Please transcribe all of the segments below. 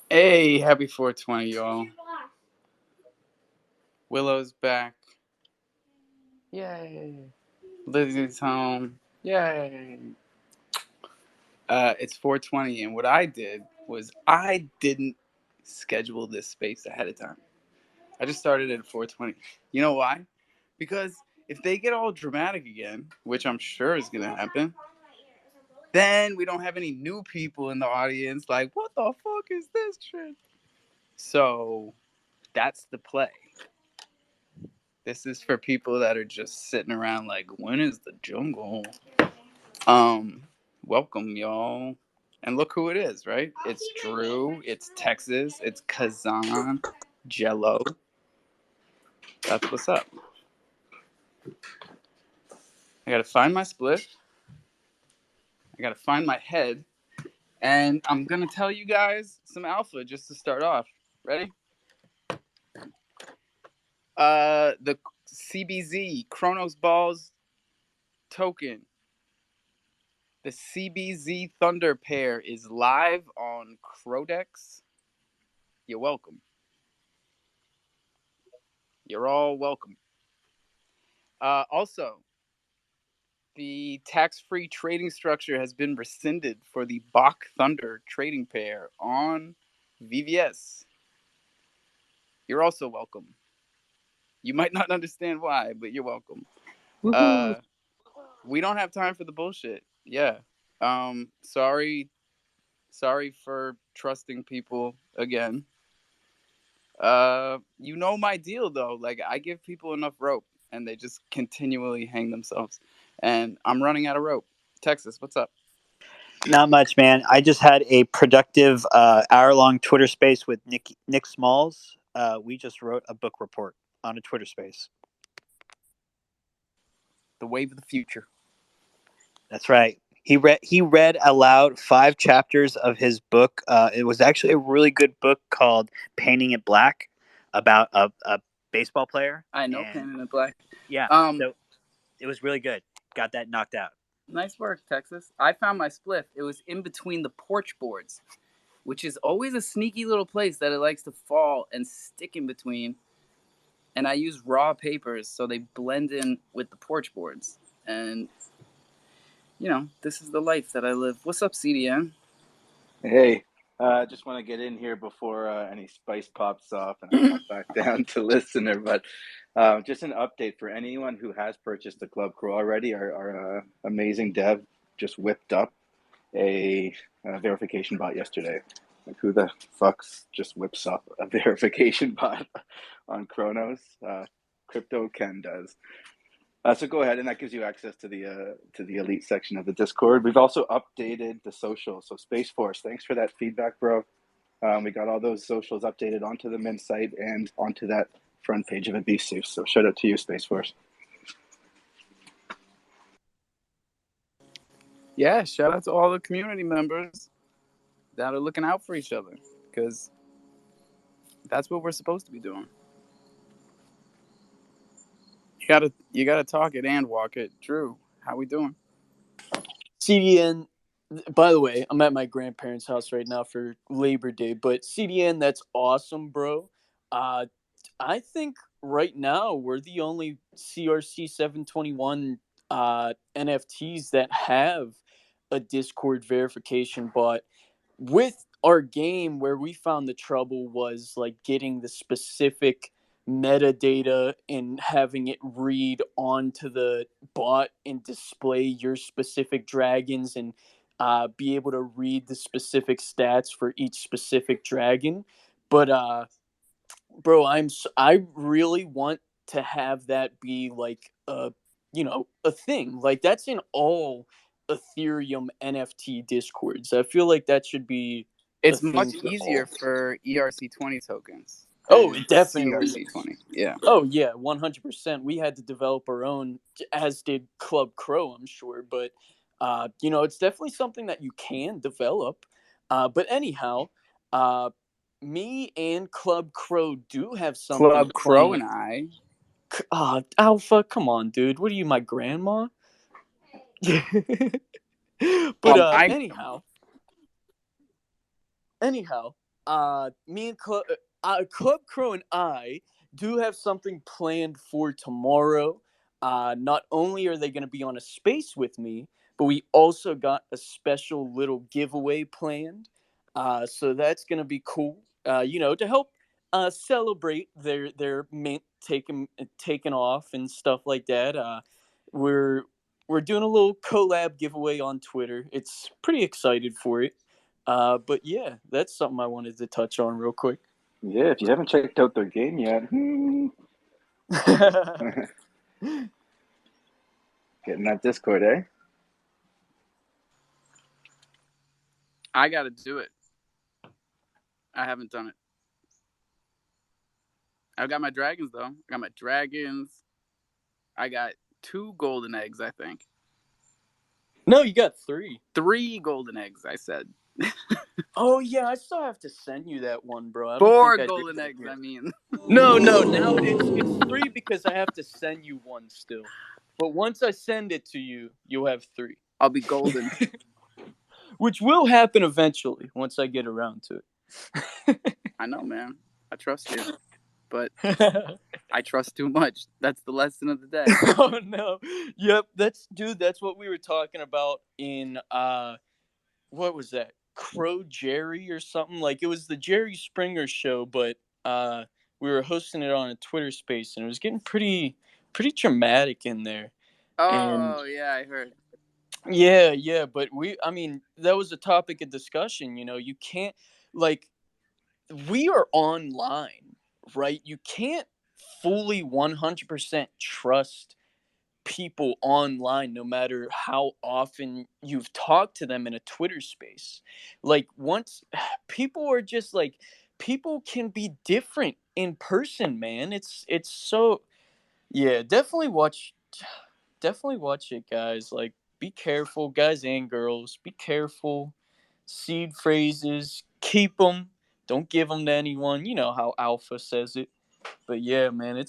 Hey, happy 420, y'all. Willow's back. Yay. Lizzie's home. Yay. It's 420, and what I did was I didn't schedule this space ahead of time. I just started at 420. You know why? Because if they get all dramatic again, which I'm sure is going to happen, then we don't have any new people in the audience like, what the fuck is this shit? So that's the play. This is for people that are just sitting around like, when is the jungle? Welcome, y'all. And look who it is, right? It's Drew, it's Texas, it's Kazan, Jello. That's what's up. I gotta find my split. I gotta find my head. And I'm gonna tell you guys some alpha just to start off. Ready? The CBZ, Chronos Balls token. The CBZ Thunder pair is live on Crodex. You're welcome. You're all welcome. Also, the tax-free trading structure has been rescinded for the Bach Thunder trading pair on VVS. You're also welcome. You might not understand why, but you're welcome. We don't have time for the bullshit. Yeah. Sorry for trusting people again. You know my deal though. Like I give people enough rope and they just continually hang themselves. And I'm running out of rope. Texas, what's up? Not much, man. I just had a productive hour-long Twitter space with Nick Smalls. We just wrote a book report on a Twitter space. The Wave of the Future. That's right. He read aloud 5 chapters of his book. It was actually a really good book called Painting It Black about a baseball player. I know Painting It Black. Yeah. So it was really good. Got that knocked out. Nice work, Texas. I found my spliff. It was in between the porch boards, which is always a sneaky little place that it likes to fall and stick in between. And I use raw papers so they blend in with the porch boards. And, you know, this is the life that I live. What's up, CDN? Hey, just want to get in here before any spice pops off and I pop back down to listener. But just an update for anyone who has purchased the Club Crow already. Our amazing dev just whipped up a verification bot yesterday. Like, who the fucks just whips up a verification bot on Chronos? Crypto Ken does. So go ahead, and that gives you access to the elite section of the Discord. We've also updated the social. So Space Force, thanks for that feedback, bro. We got all those socials updated onto the Mint site and onto that front page of Abisu. So shout out to you, Space Force. Yeah, shout out to all the community members that are looking out for each other, because that's what we're supposed to be doing. You gotta talk it and walk it. Drew, how we doing? CDN, by the way, I'm at my grandparents' house right now for Labor Day, but CDN, that's awesome, bro. I think right now we're the only CRC 721 NFTs that have a Discord verification bot with our game where we found the trouble was like getting the specific metadata and having it read onto the bot and display your specific dragons and be able to read the specific stats for each specific dragon. But bro, I really want to have that be like a thing. Like that's in all Ethereum NFT discords. I feel like that should be a It's thing much for easier all. for ERC20 tokens Oh, than it definitely is. CRC20. Yeah. Oh yeah, 100%. We had to develop our own, as did Club Crow, I'm sure. But it's definitely something that you can develop. But anyhow, uh, me and Club Crow do have something Club Crow planned. and I. Alpha, come on, dude. What are you, my grandma? But Oh, my. anyhow, me and Club Crow and I do have something planned for tomorrow. Not only are they going to be on a space with me, but we also got a special little giveaway planned. So that's going to be cool. To help celebrate their mint taking off and stuff like that. We're we're doing a little collab giveaway on Twitter. It's pretty excited for it. But yeah, that's something I wanted to touch on real quick. Yeah, if you haven't checked out their game yet, get in that Discord, eh? I got to do it. I haven't done it. I've got my dragons, though. I got my dragons. I got 2 golden eggs, I think. No, you got 3. 3 golden eggs, I said. Oh yeah, I still have to send you that one, bro. I don't 4 think I did golden that eggs, yet. I mean. No, now it's 3 because I have to send you one still. But once I send it to you, you'll have 3. I'll be golden. Which will happen eventually once I get around to I know, man. I trust you. But it. I trust too much. That's the lesson of the day. Oh no. Yep, that's what we were talking about in what was that? Crow Jerry or something? Like it was the Jerry Springer show, but we were hosting it on a Twitter space and it was getting pretty dramatic in there. And Oh, yeah, I heard. yeah, but that was a topic of discussion, you can't like we are online, right? You can't fully 100% trust people online no matter how often you've talked to them in a Twitter space. Like once people are just like people can be different in person, man. It's so yeah, definitely watch it, guys. Like be careful, guys and girls. Be careful. Seed phrases, keep them. Don't give them to anyone. You know how Alpha says it. But yeah, man,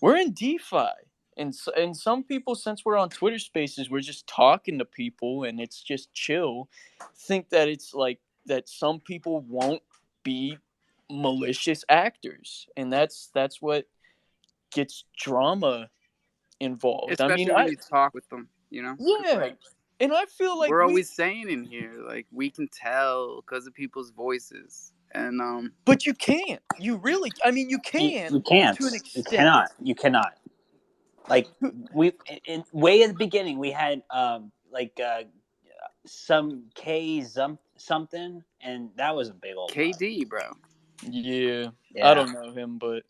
we're in DeFi, and some people, since we're on Twitter Spaces, we're just talking to people, and it's just chill. Think that it's like that. Some people won't be malicious actors, and that's what gets drama involved. I mean, Especially when you talk with them, you know? 'Cause, yeah, like, and I feel like we're always saying in here, like, we can tell because of people's voices. And, but you can't. You really, I mean, you can You can't. to an You extent. cannot. You cannot. Like we in way at the beginning, we had some K something, and that was a big old KD, bro. Yeah, Yeah. I don't know him, but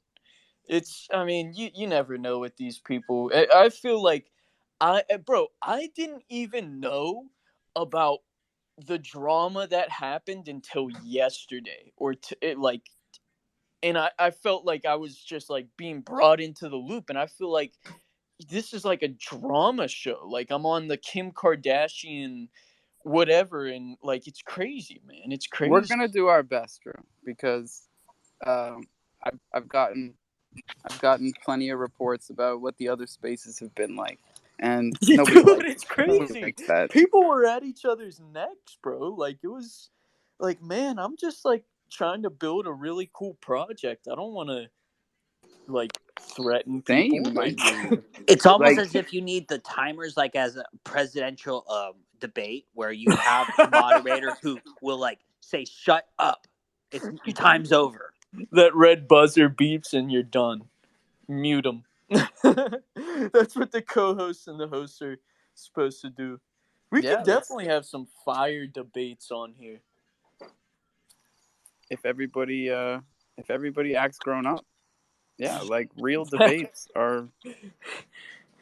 I mean, you never know with these people. I feel like I didn't even know about the drama that happened until yesterday and I felt like I was just like being brought into the loop, and I feel like this is like a drama show. Like I'm on the Kim Kardashian whatever, and like it's crazy, man. It's We're crazy. going to do our best, Drew, because um, I've gotten plenty of reports about what the other spaces have been like. And nobody Dude, it's nobody crazy. likes that. People were at each other's necks, bro. Like it was like, man, I'm just like trying to build a really cool project. I don't want to like threaten people. Same, my Like, dude. It's almost Like, as if you need the timers, like as a presidential debate, where you have a moderator who will like say shut up. It's your time's over. That red buzzer beeps and you're done. Mute them. That's what the co-hosts and the hosts are supposed to do. We Yeah, could definitely have some fire debates on here. if everybody acts grown up. Yeah, like real debates are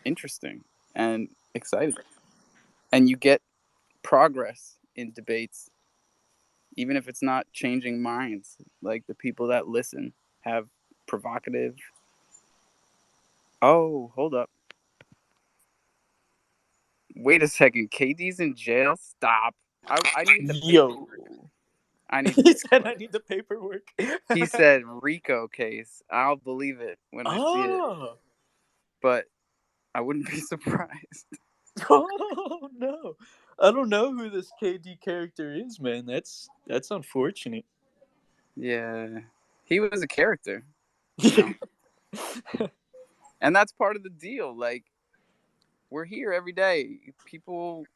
interesting and exciting. And you get progress in debates even if it's not changing minds. Like the people that listen have provocative. Oh, hold up. Wait a second. KD's in jail? Stop. I need the Yo. paperwork. I need the He said I paperwork. need the paperwork. He said Rico case. I'll believe it when I see it. Oh. But I wouldn't be surprised. Oh no. I don't know who this KD character is, man. That's unfortunate. Yeah. He was a character, you know? And that's part of the deal. Like, we're here every day. People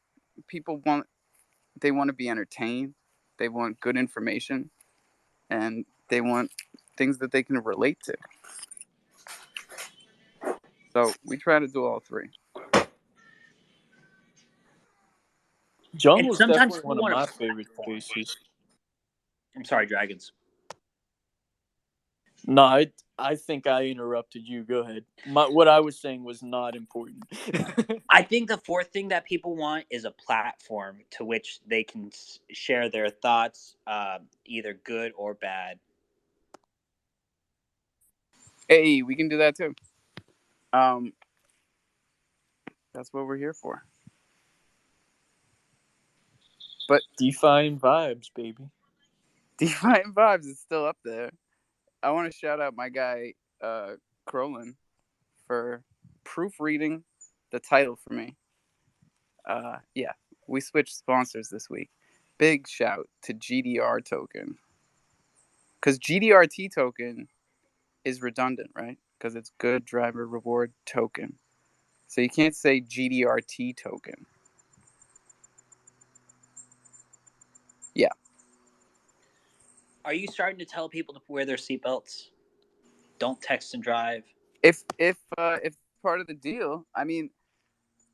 want to be entertained. They want good information, and they want things that they can relate to. So we try to do all three. Jungle's sometimes definitely one of my favorite spaces. I'm sorry, Dragons. No, I think I interrupted you. Go ahead. What I was saying was not important. I think the fourth thing that people want is a platform to which they can share their thoughts, either good or bad. Hey, we can do that too. That's what we're here for. But Define vibes, baby. Define Vibes is still up there. I want to shout out my guy, Crolin, for proofreading the title for me. Yeah, we switched sponsors this week. Big shout to GDR token. Because GDRT token is redundant, right? Because it's good driver reward token. So you can't say GDRT token. Yeah. Are you starting to tell people to wear their seatbelts? Don't text and drive. If part of the deal, I mean,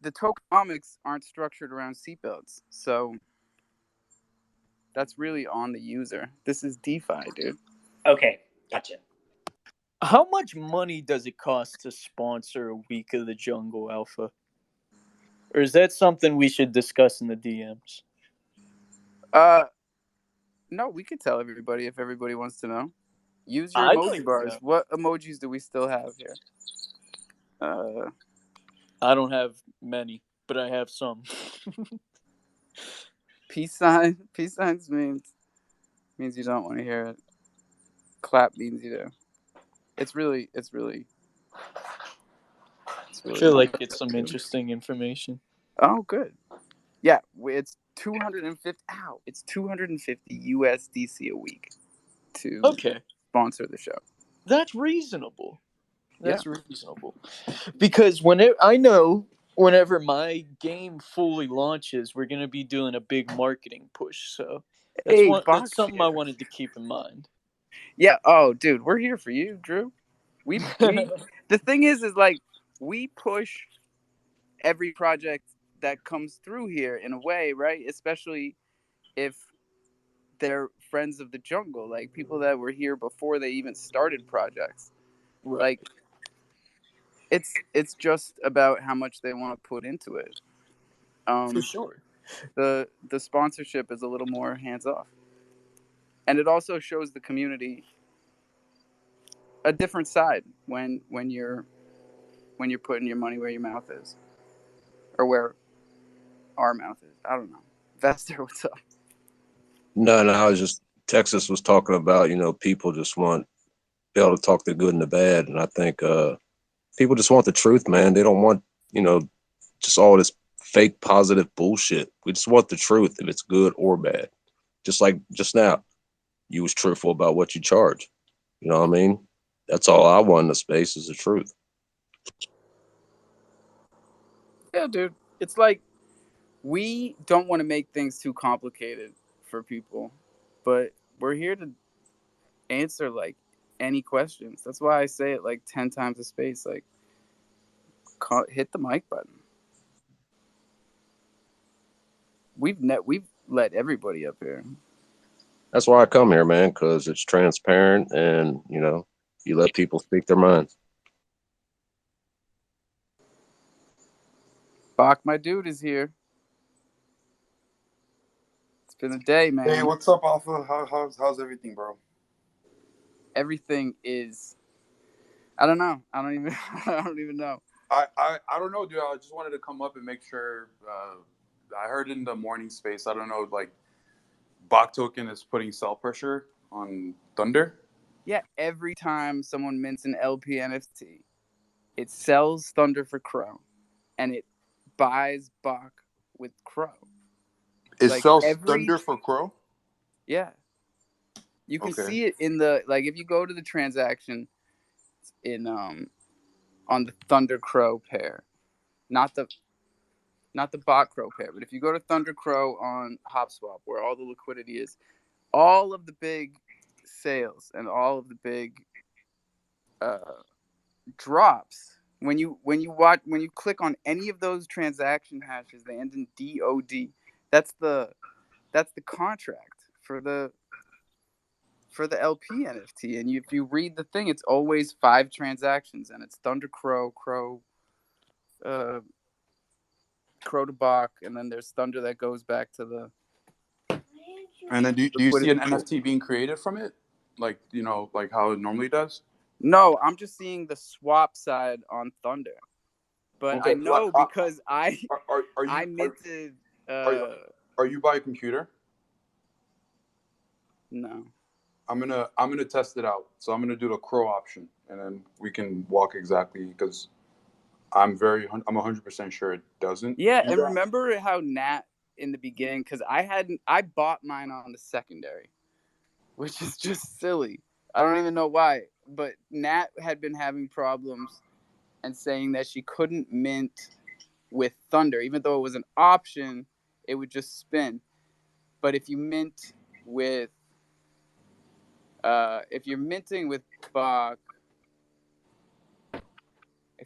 the tokenomics aren't structured around seatbelts, so that's really on the user. This is DeFi, dude. Okay, gotcha. How much money does it cost to sponsor a week of the Jungle Alpha? Or is that something we should discuss in the DMs? No, we can tell everybody if everybody wants to know. Use your I'd emoji like to bars. know. What emojis do we still have here? I don't have many, but I have some. Peace sign. Peace signs means you don't want to hear it. Clap means you do. It's really. I feel like it's some interesting information. Oh, good. Yeah, it's 250. Ow! It's 250 USDC a week to sponsor the show. That's reasonable. That's Yeah. reasonable. Because whenever my game fully launches, we're gonna be doing a big marketing push. So that's something I wanted to keep in mind. Yeah. Oh, dude, we're here for you, Drew. We the thing is like we push every project that comes through here in a way, right? Especially if they're friends of the jungle, like people that were here before they even started projects. Right. Like it's just about how much they want to put into it. For sure. The sponsorship is a little more hands off, and it also shows the community a different side when you're putting your money where your mouth is, or where our mouth is. I don't know. Vester, what's up? No, I was just Texas was talking about, people just want be able to talk the good and the bad. And I think people just want the truth, man. They don't want, just all this fake positive bullshit. We just want the truth if it's good or bad. Just like just now, you was truthful about what you charge. You know what I mean? That's all I want in the space is the truth. Yeah, dude. It's like we don't want to make things too complicated for people. but we're here to answer like any questions. That's why I say it like 10 times the space. Like, hit the mic button. We've let everybody up here. That's why I come here, man, because it's transparent and, you know, you let people speak their minds. Bach, my dude, is here. It's been a day, man. Hey, what's up, Alpha? How's everything, bro? Everything is. I don't know. I don't even. I don't even know. I don't know, dude. I just wanted to come up and make sure. I heard in the morning space. I don't know, like Bach token is putting sell pressure on Thunder. Yeah, every time someone mints an LP NFT, it sells Thunder for Crow, and it buys Bach with Crow. It Like sells Thunder for Crow. Yeah, you can Okay. see it in the if you go to the transaction in on the Thunder Crow pair, not the Bach Crow pair, but if you go to Thunder Crow on HopSwap, where all the liquidity is, all of the big sales and all of the big drops when you click on any of those transaction hashes, they end in DOD. That's the contract for the LP NFT. And if you read the thing, it's always 5 transactions, and it's Thunder Crow, Crow to Bach, and then there's Thunder that goes back to the. And then do you see an NFT being created from it, like like how it normally does? No, I'm just seeing the swap side on Thunder, but okay, I know because I minted. Are you by a computer? No. I'm gonna test it out. So I'm gonna do the Crow option, and then we can walk exactly because I'm 100% sure it doesn't. Yeah, and remember how Nat in the beginning, because I bought mine on the secondary, which is just silly. I don't even know why, but Nat had been having problems and saying that she couldn't mint with Thunder, even though it was an option, it would just spin. But if you mint with if you're minting with Bach,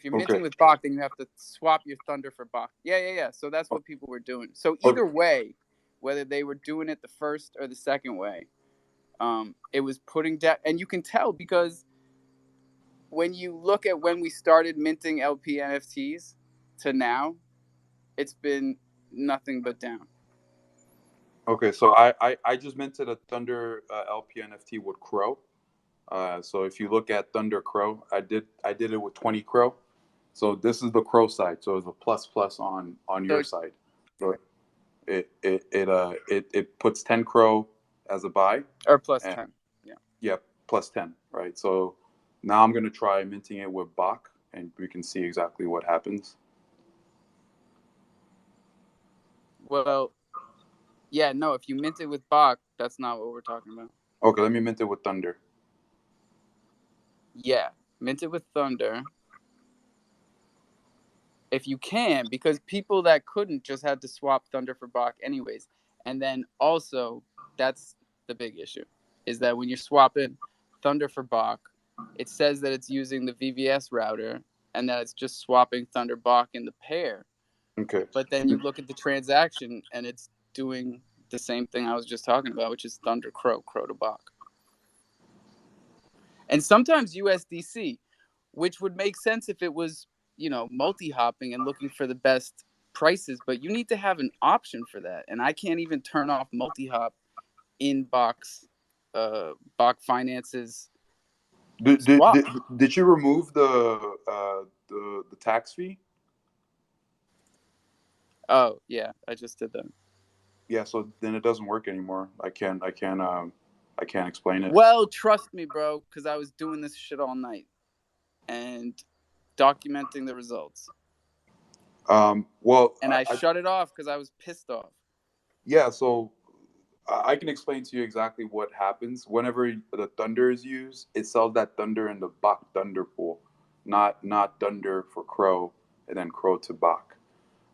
with Bach, then you have to swap your Thunder for Bach. Yeah. So that's what people were doing. So either way, whether they were doing it the first or the second way, it was putting down. And you can tell because when you look at when we started minting LP NFTs to now, it's been nothing but down. Okay, so I just minted a Thunder LP NFT with Crow. So if you look at Thunder Crow, I did it with 20 Crow. So this is the Crow side. So it's a plus on your side. So it puts 10 Crow as a buy or plus 10. Yeah, plus 10, right? So now I'm gonna try minting it with Bach, and we can see exactly what happens. Well, yeah, no. If you mint it with Bach, that's not what we're talking about. Okay, let me mint it with Thunder. Yeah, mint it with Thunder. If you can, because people that couldn't just had to swap Thunder for Bach anyways. And then also, that's the big issue, is that when you're swapping Thunder for Bach, it says that it's using the VVS router and that it's just swapping Thunder Bach in the pair. Okay. But then you look at the transaction and it's doing the same thing I was just talking about, which is Thunder Crow to Bach. And sometimes USDC, which would make sense if it was, multi-hopping and looking for the best prices, but you need to have an option for that. And I can't even turn off multi-hop in Bach Finance's. Did you remove the tax fee? Oh yeah, I just did that. Yeah, so then it doesn't work anymore. I can't explain it. Well, trust me, bro, because I was doing this shit all night and documenting the results. And I shut it off because I was pissed off. Yeah, so I can explain to you exactly what happens. Whenever the Thunder is used, it sells that Thunder in the Bach Thunder pool, not Thunder for Crow and then Crow to Bach.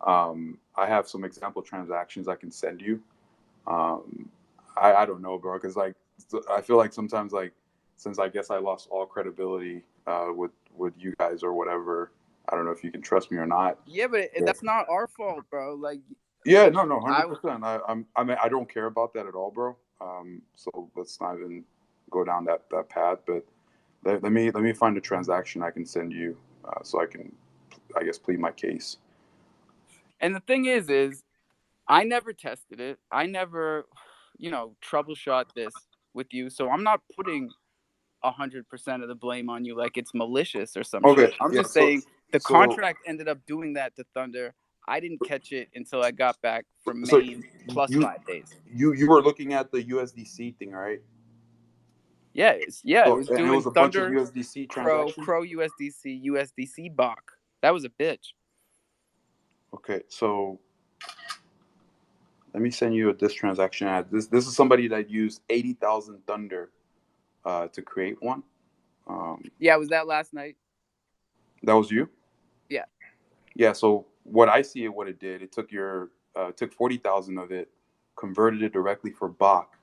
I have some example transactions I can send you. I don't know, bro, because like I feel like sometimes like since I guess I lost all credibility with you guys or whatever. I don't know if you can trust me or not. Yeah, but Yeah. that's not our fault, bro. Like, Yeah, like no, I 100%. I mean, I don't care about that at all, bro. So let's not even go down that path. But let me find a transaction I can send you, so I can, I guess, plead my case. and the thing is I never tested it. I never, troubleshot this with you. So I'm not putting 100% of the blame on you like it's malicious or some Okay, shit. I'm yeah. just saying the So contract ended up doing that to Thunder. I didn't catch it until I got back from so Maine plus you 5 days. you were looking at the USDC thing, right? Yeah, it So was and it doing was a bunch of Thunder, USDC Crow, transactions. USDC, Bach. That was a bitch. Okay, so let me send you this transaction ad. This is somebody that used 80,000 Thunder to create one. Yeah, was that last night? That was you? Yeah. Yeah. So what I see what it did, it took 40,000 of it, converted it directly for Bach,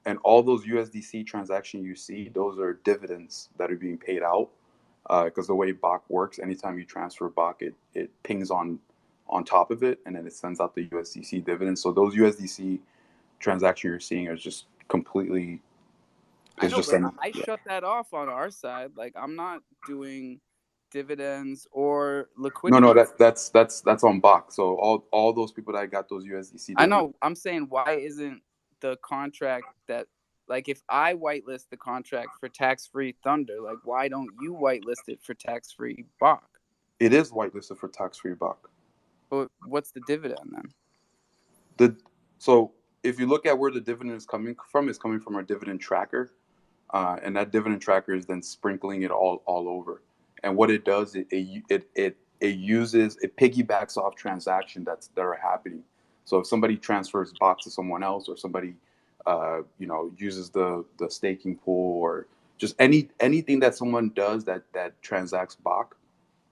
and all those USDC transactions you see, those are dividends that are being paid out. Because the way Bach works, anytime you transfer Bach, it pings on top of it, and then it sends out the USDC dividends. So those USDC transactions you're seeing are just completely. I It's know, just but an I yeah. shut that off on our side. Like, I'm not doing dividends or No, liquidity. that's on Bach. So all those people that got those USDC I dividends. know. I'm saying, why isn't the contract that, like, if I whitelist the contract for tax-free Thunder, like, why don't you whitelist it for tax-free Bach? It is whitelisted for tax-free Bach. But what's the dividend then? So if you look at where the dividend is coming from, it's coming from our dividend tracker, and that dividend tracker is then sprinkling it all over. And what it does, it piggybacks off transactions that are happening. So if somebody transfers Bach to someone else, or somebody uses the staking pool, or just anything that someone does that transacts Bach,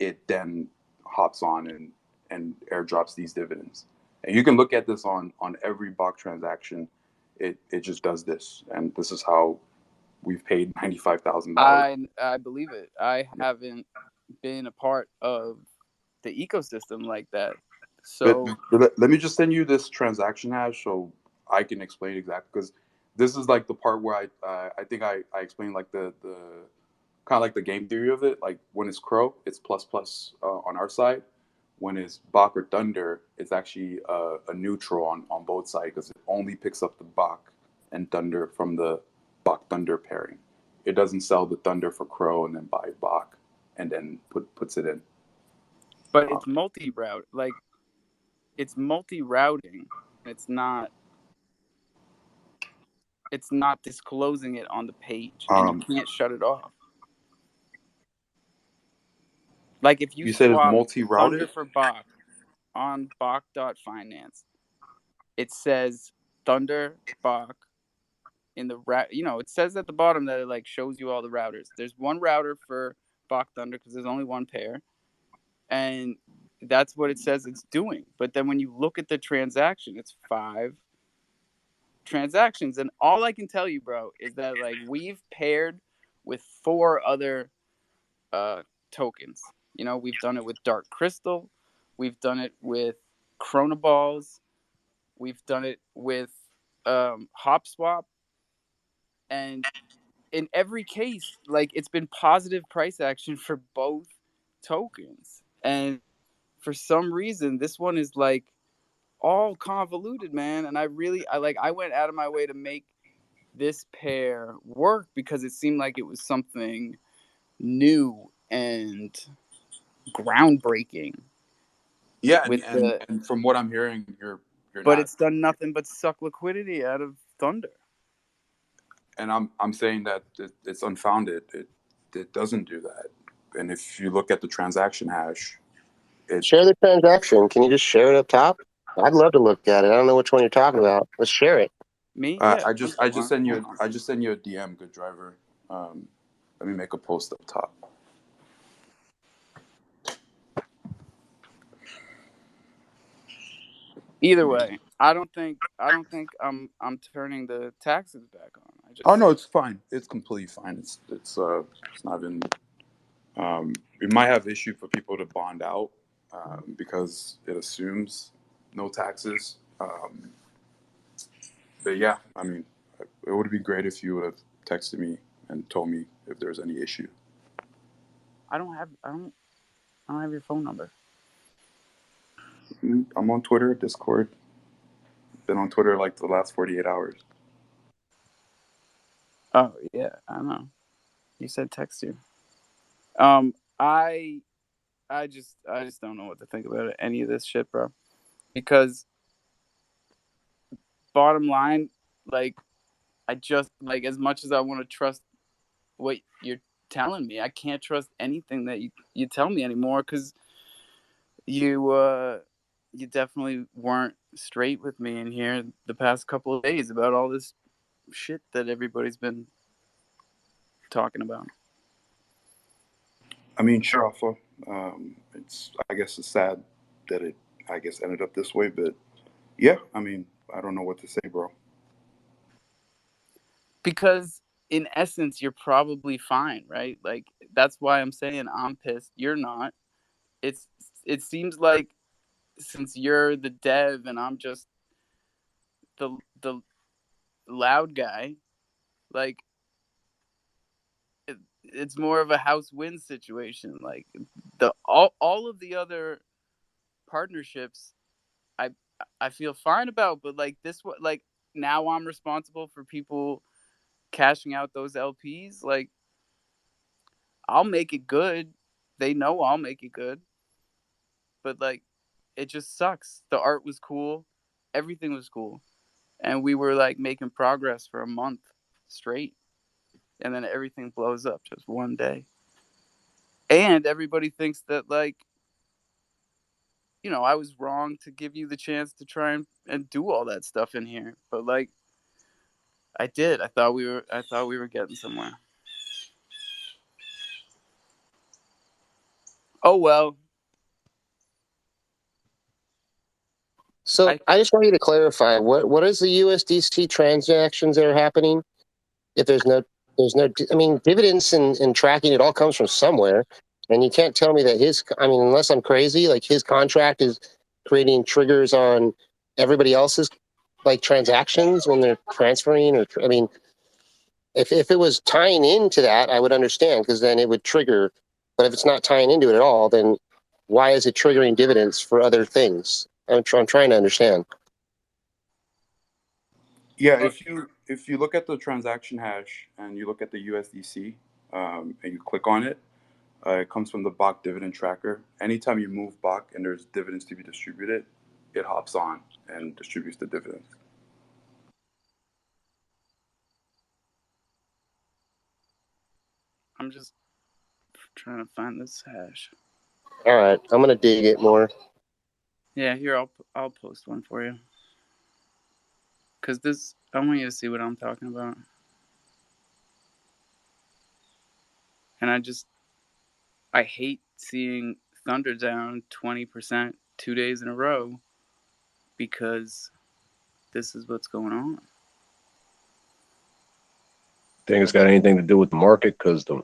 it then hops on and airdrops these dividends. And you can look at this on every Bach transaction. It just does this, and this is how we've paid $95,000. I believe it. I haven't been a part of the ecosystem like that. But So let me just send you this transaction hash so I can explain exactly, because this is like the part where I think I explained like the kind of like the game theory of it. Like when it's Crow, it's plus plus on our side. When it's Bach or Thunder, it's actually a neutral on both sides, because it only picks up the Bach and Thunder from the Bach Thunder pairing. It doesn't sell the Thunder for Crow and then buy Bach and then puts it in. but it's multi-route. Like, it's multi-routing. It's not disclosing it on the page, and you can't shut it off. Like, if you You said it's swap Thunder multi-routed. for Bach on Bach.finance, it says Thunder Bach in the it says at the bottom that it like shows you all the routers. There's one router for Bach Thunder because there's only one pair, and that's what it says it's doing. But then when you look at the transaction, it's 5 transactions, and all I can tell you, bro, is that like we've paired with 4 other tokens. We've done it with Dark Crystal, we've done it with Chronoballs, we've done it with HopSwap, and in every case, like, it's been positive price action for both tokens. And for some reason, this one is like all convoluted, man. And I went out of my way to make this pair work because it seemed like it was something new and groundbreaking. Yeah, With the and from what I'm hearing, you're But not. it's done nothing but suck liquidity out of Thunder. And I'm saying that it's unfounded. It doesn't do that. And if you look at the transaction hash, Share the transaction. Can you just share it up top? I'd love to look at it. I don't know which one you're talking about. Let's share it. Me, yeah. I just send you a DM, good driver. Let me make a post up top. Either way, I don't think I'm turning the taxes back on. Oh no, it's fine. It's completely fine. It's not even. We might have issue for people to bond out because it assumes no taxes. But yeah, I mean, it would be great if you would have texted me and told me if there's any issue. I don't have your phone number. I'm on Twitter, Discord. Been on Twitter like the last 48 hours. Oh yeah, I know. You said text you. Um, I I just don't know what to think about it, any of this shit, bro. Because bottom line, like I just like as much as I want to trust what you're telling me, I can't trust anything that you tell me anymore because you definitely weren't straight with me in here the past couple of days about all this shit that everybody's been talking about. I mean, sure, Alpha. I guess it's sad that it, I guess, ended up this way, but yeah, I mean, I don't know what to say, bro. Because in essence, you're probably fine, right? Like that's why I'm saying I'm pissed. You're not. It's it seems like since you're the dev and I'm just the loud guy, like it's more of a house win situation. Like the all of the other partnerships, I I feel fine about, but like this one, like now I'm responsible for people cashing out those LPs. Like I'll make it good. They know I'll make it good, but like it just sucks. The art was cool, everything was cool, and we were like making progress for a month straight, and then everything blows up just one day. And everybody thinks that like I was wrong to give you the chance to try and do all that stuff in here, but like I did. I thought we were getting somewhere. Oh well. So I just want you to clarify what is the USDC transactions that are happening? If there's no, I mean, dividends and tracking, it all comes from somewhere, and you can't tell me that I mean, unless I'm crazy, like his contract is creating triggers on everybody else's like transactions when they're transferring, or I mean, if it was tying into that, I would understand because then it would trigger. But if it's not tying into it at all, then why is it triggering dividends for other things? I'm trying to understand. Yeah, if you look at the transaction hash and you look at the USDC and you click on it, it comes from the Bach dividend tracker. Anytime you move Bach and there's dividends to be distributed, it hops on and distributes the dividends. I'm just trying to find this hash. All right, I'm gonna dig it more. Yeah, here I'll post one for you. Cause this I want you to see what I'm talking about. And I hate seeing Thunder down 20% 2 days in a row because this is what's going on. Think it's got anything to do with the market? Because the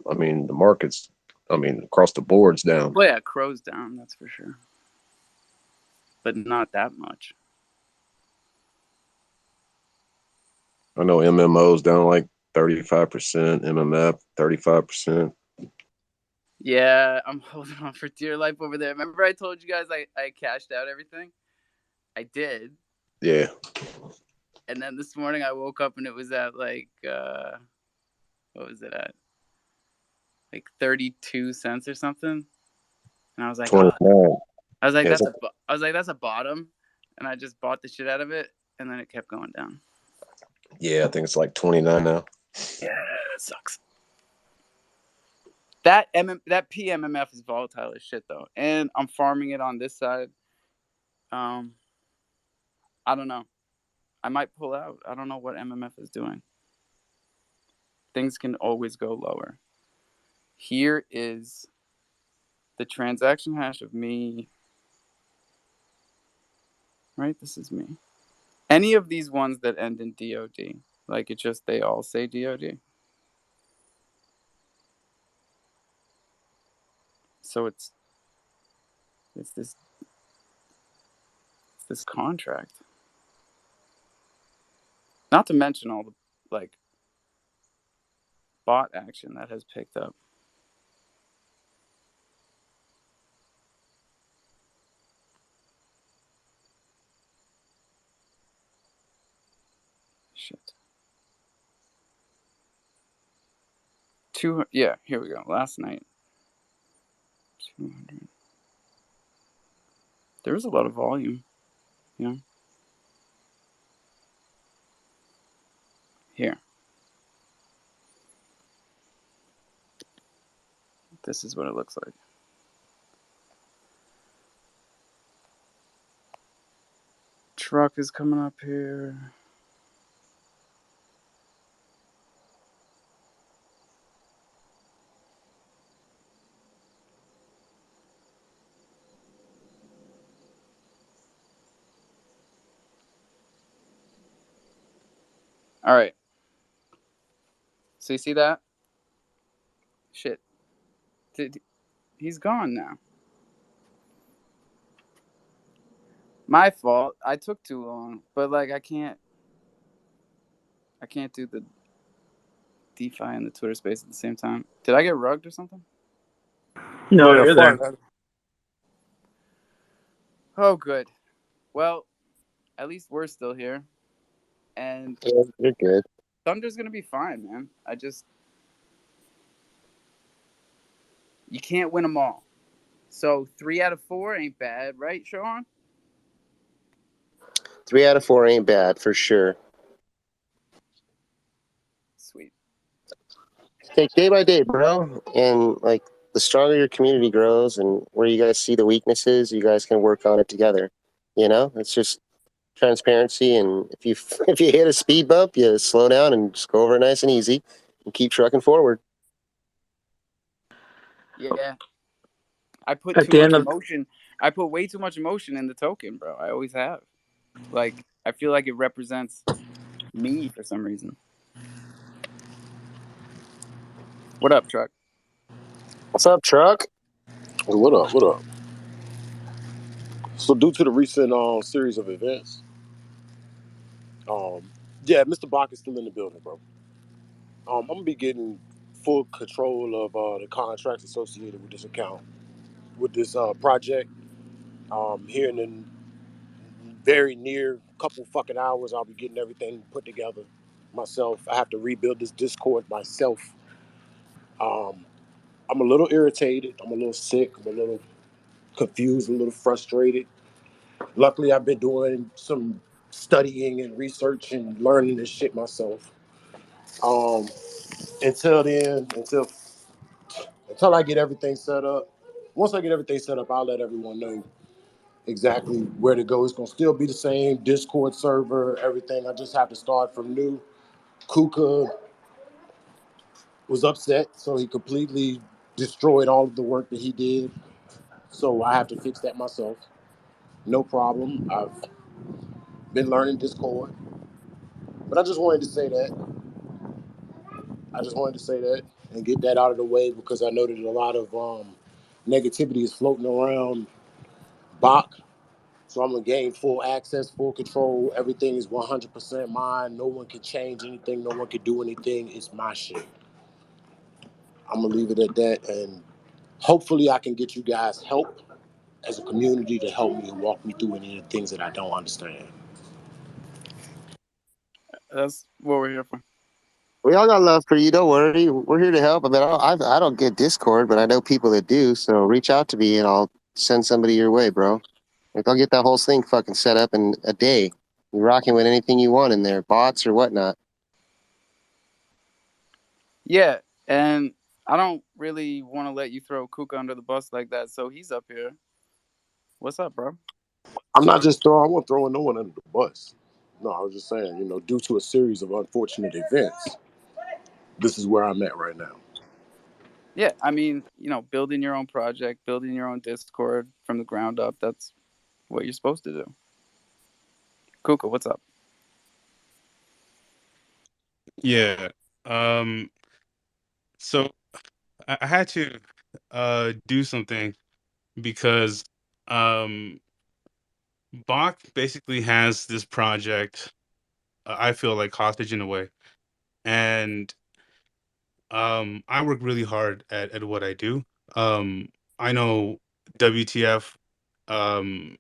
market's, across the board's down. Well, yeah, Crow's down, that's for sure. But not that much. I know MMO's down like 35%, MMF 35%. Yeah, I'm holding on for dear life over there. Remember I told you guys I cashed out everything? I did. Yeah. And then this morning I woke up and it was at like what was it at? Like 32 cents or something. And I was like, 29. I was like, Yeah, that's a bottom, and I just bought the shit out of it, and then it kept going down. yeah, I think it's like 29 now. Yeah, that sucks. That PMMF is volatile as shit though, and I'm farming it on this side. I don't know. I might pull out. I don't know what MMF is doing. Things can always go lower. Here is the transaction hash of me. Right, this is me. Any of these ones that end in DOD, like it just they all say DOD. So it's this contract. Not to mention all the like bot action that has picked up. Shit. Yeah, here we go. Last night. 200. There was a lot of volume, you know. Here. This is what it looks like. Truck is coming up here. All right. So you see that? Shit. He's gone now. My fault. I took too long, but like I can't do the DeFi and the Twitter space at the same time. Did I get rugged or something? No, you're there. Oh, good. Well, at least we're still here, and Yeah, you're good. Thunder's gonna be fine, man. You can't win them all. So 3 out of 4 ain't bad, right, Sean? 3 out of 4 ain't bad for sure. Sweet. Take day by day, bro, and like the stronger your community grows, and where you guys see the weaknesses, you guys can work on it together. You know, it's just transparency, and if you if you hit a speed bump, you slow down and just go over nice and easy, and keep trucking forward. Yeah. I put At too the much end of emotion. I put way too much emotion in the token, bro. I always have. Like, I feel like it represents me for some reason. What up, Truck? What's up, truck? Hey, what up? What up? So, due to the recent series of events, um, yeah, Mr. Block is still in the building, bro. I'm gonna be getting full control of the contracts associated with this account, with this project. Here in the very near couple fucking hours, I'll be getting everything put together myself. I have to rebuild this Discord myself. Um, I'm a little irritated. I'm a little sick. I'm a little confused. A little frustrated. Luckily, I've been doing some studying and research and learning this shit myself. Um, until then, until I get everything set up. Once I get everything set up, I'll let everyone know exactly where to go. It's gonna still be the same Discord server, everything. I just have to start from new. Kuka was upset, so he completely destroyed all of the work that he did. So I have to fix that myself. No problem. I've been learning Discord, but I just wanted to say that. I just wanted to say that and get that out of the way because I know that a lot of negativity is floating around Bach. So I'm gonna gain full access, full control. Everything is 100% mine. No one can change anything. No one can do anything. It's my shit. I'm gonna leave it at that, and hopefully I can get you guys help as a community to help me and walk me through any of the things that I don't understand. That's what we're here for. We all got love for you. Don't worry. We're here to help. I mean, I don't get Discord, but I know people that do. So reach out to me, and I'll send somebody your way, bro. Like I'll get that whole thing fucking set up in a day. You're rocking with anything you want in there, bots or whatnot. Yeah, and I don't really want to let you throw Kuka under the bus like that, so he's up here. What's up, bro? I'm not just throwing. I won't throw no one under the bus. No, I was just saying, due to a series of unfortunate events, this is where I'm at right now. Yeah, I mean, building your own project, building your own Discord from the ground up, that's what you're supposed to do. Kuka, what's up? Yeah. Um, so I had to do something because um Bach basically has this project, I feel like hostage in a way. And I work really hard at what I do. I know WTF um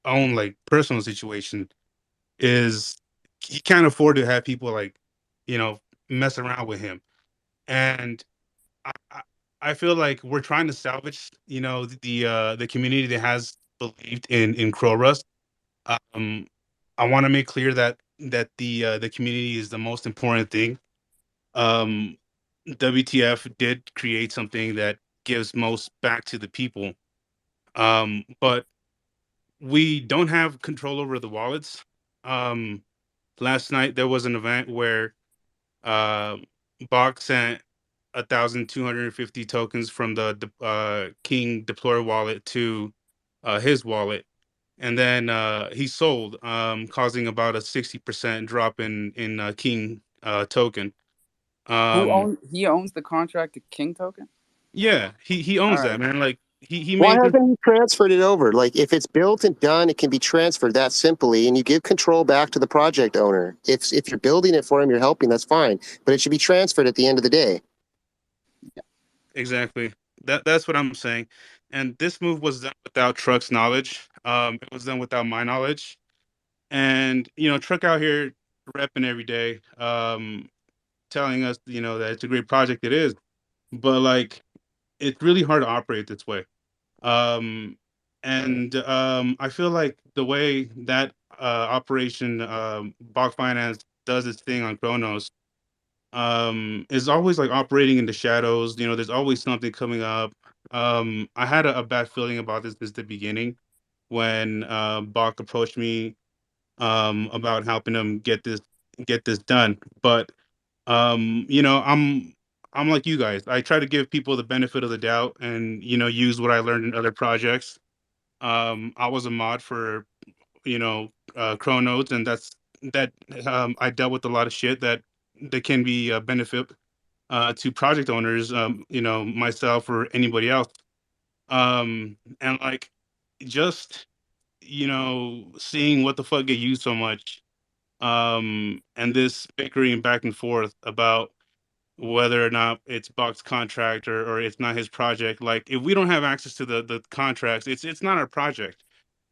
own like personal situation is he can't afford to have people like, you know, mess around with him. And I, I I feel like we're trying to salvage, you know, the community that has believed in Crow Rust. Um, I want to make clear that the community is the most important thing. Um, WTF did create something that gives most back to the people. But we don't have control over the wallets. Um, Last night there was an event where uh, Bach sent 1,250 tokens from the King Deploy wallet to his wallet, and then he sold, causing about a 60% drop in King token. He owns the contract to King token? Yeah, he All owns that, right. man. Like he Why made this. haven't you transferred it over? Like, if it's built and done, it can be transferred that simply, and you give control back to the project owner. If you're building it for him, you're helping, that's fine. But it should be transferred at the end of the day. Exactly. That's what I'm saying. And this move was done without Truck's knowledge. It was done without my knowledge. And you know, Truck out here repping every day, telling us, you know, that it's a great project. It is, but like, it's really hard to operate this way. Um, and I feel like the way that operation Bach Finance does its thing on Chronos is always like operating in the shadows. You know, there's always something coming up. I had a bad feeling about this since the beginning when Bach approached me about helping him get this done. But you know, I'm like you guys. I try to give people the benefit of the doubt and, you know, use what I learned in other projects. I was a mod for, you know, Chronos, and that I dealt with a lot of shit that can be a benefit to project owners, you know, myself or anybody else. And like, just, you know, seeing what the fuck get used so much, and this bickering back and forth about whether or not it's Buck's contract or it's not his project. Like, if we don't have access to the contracts, it's not our project.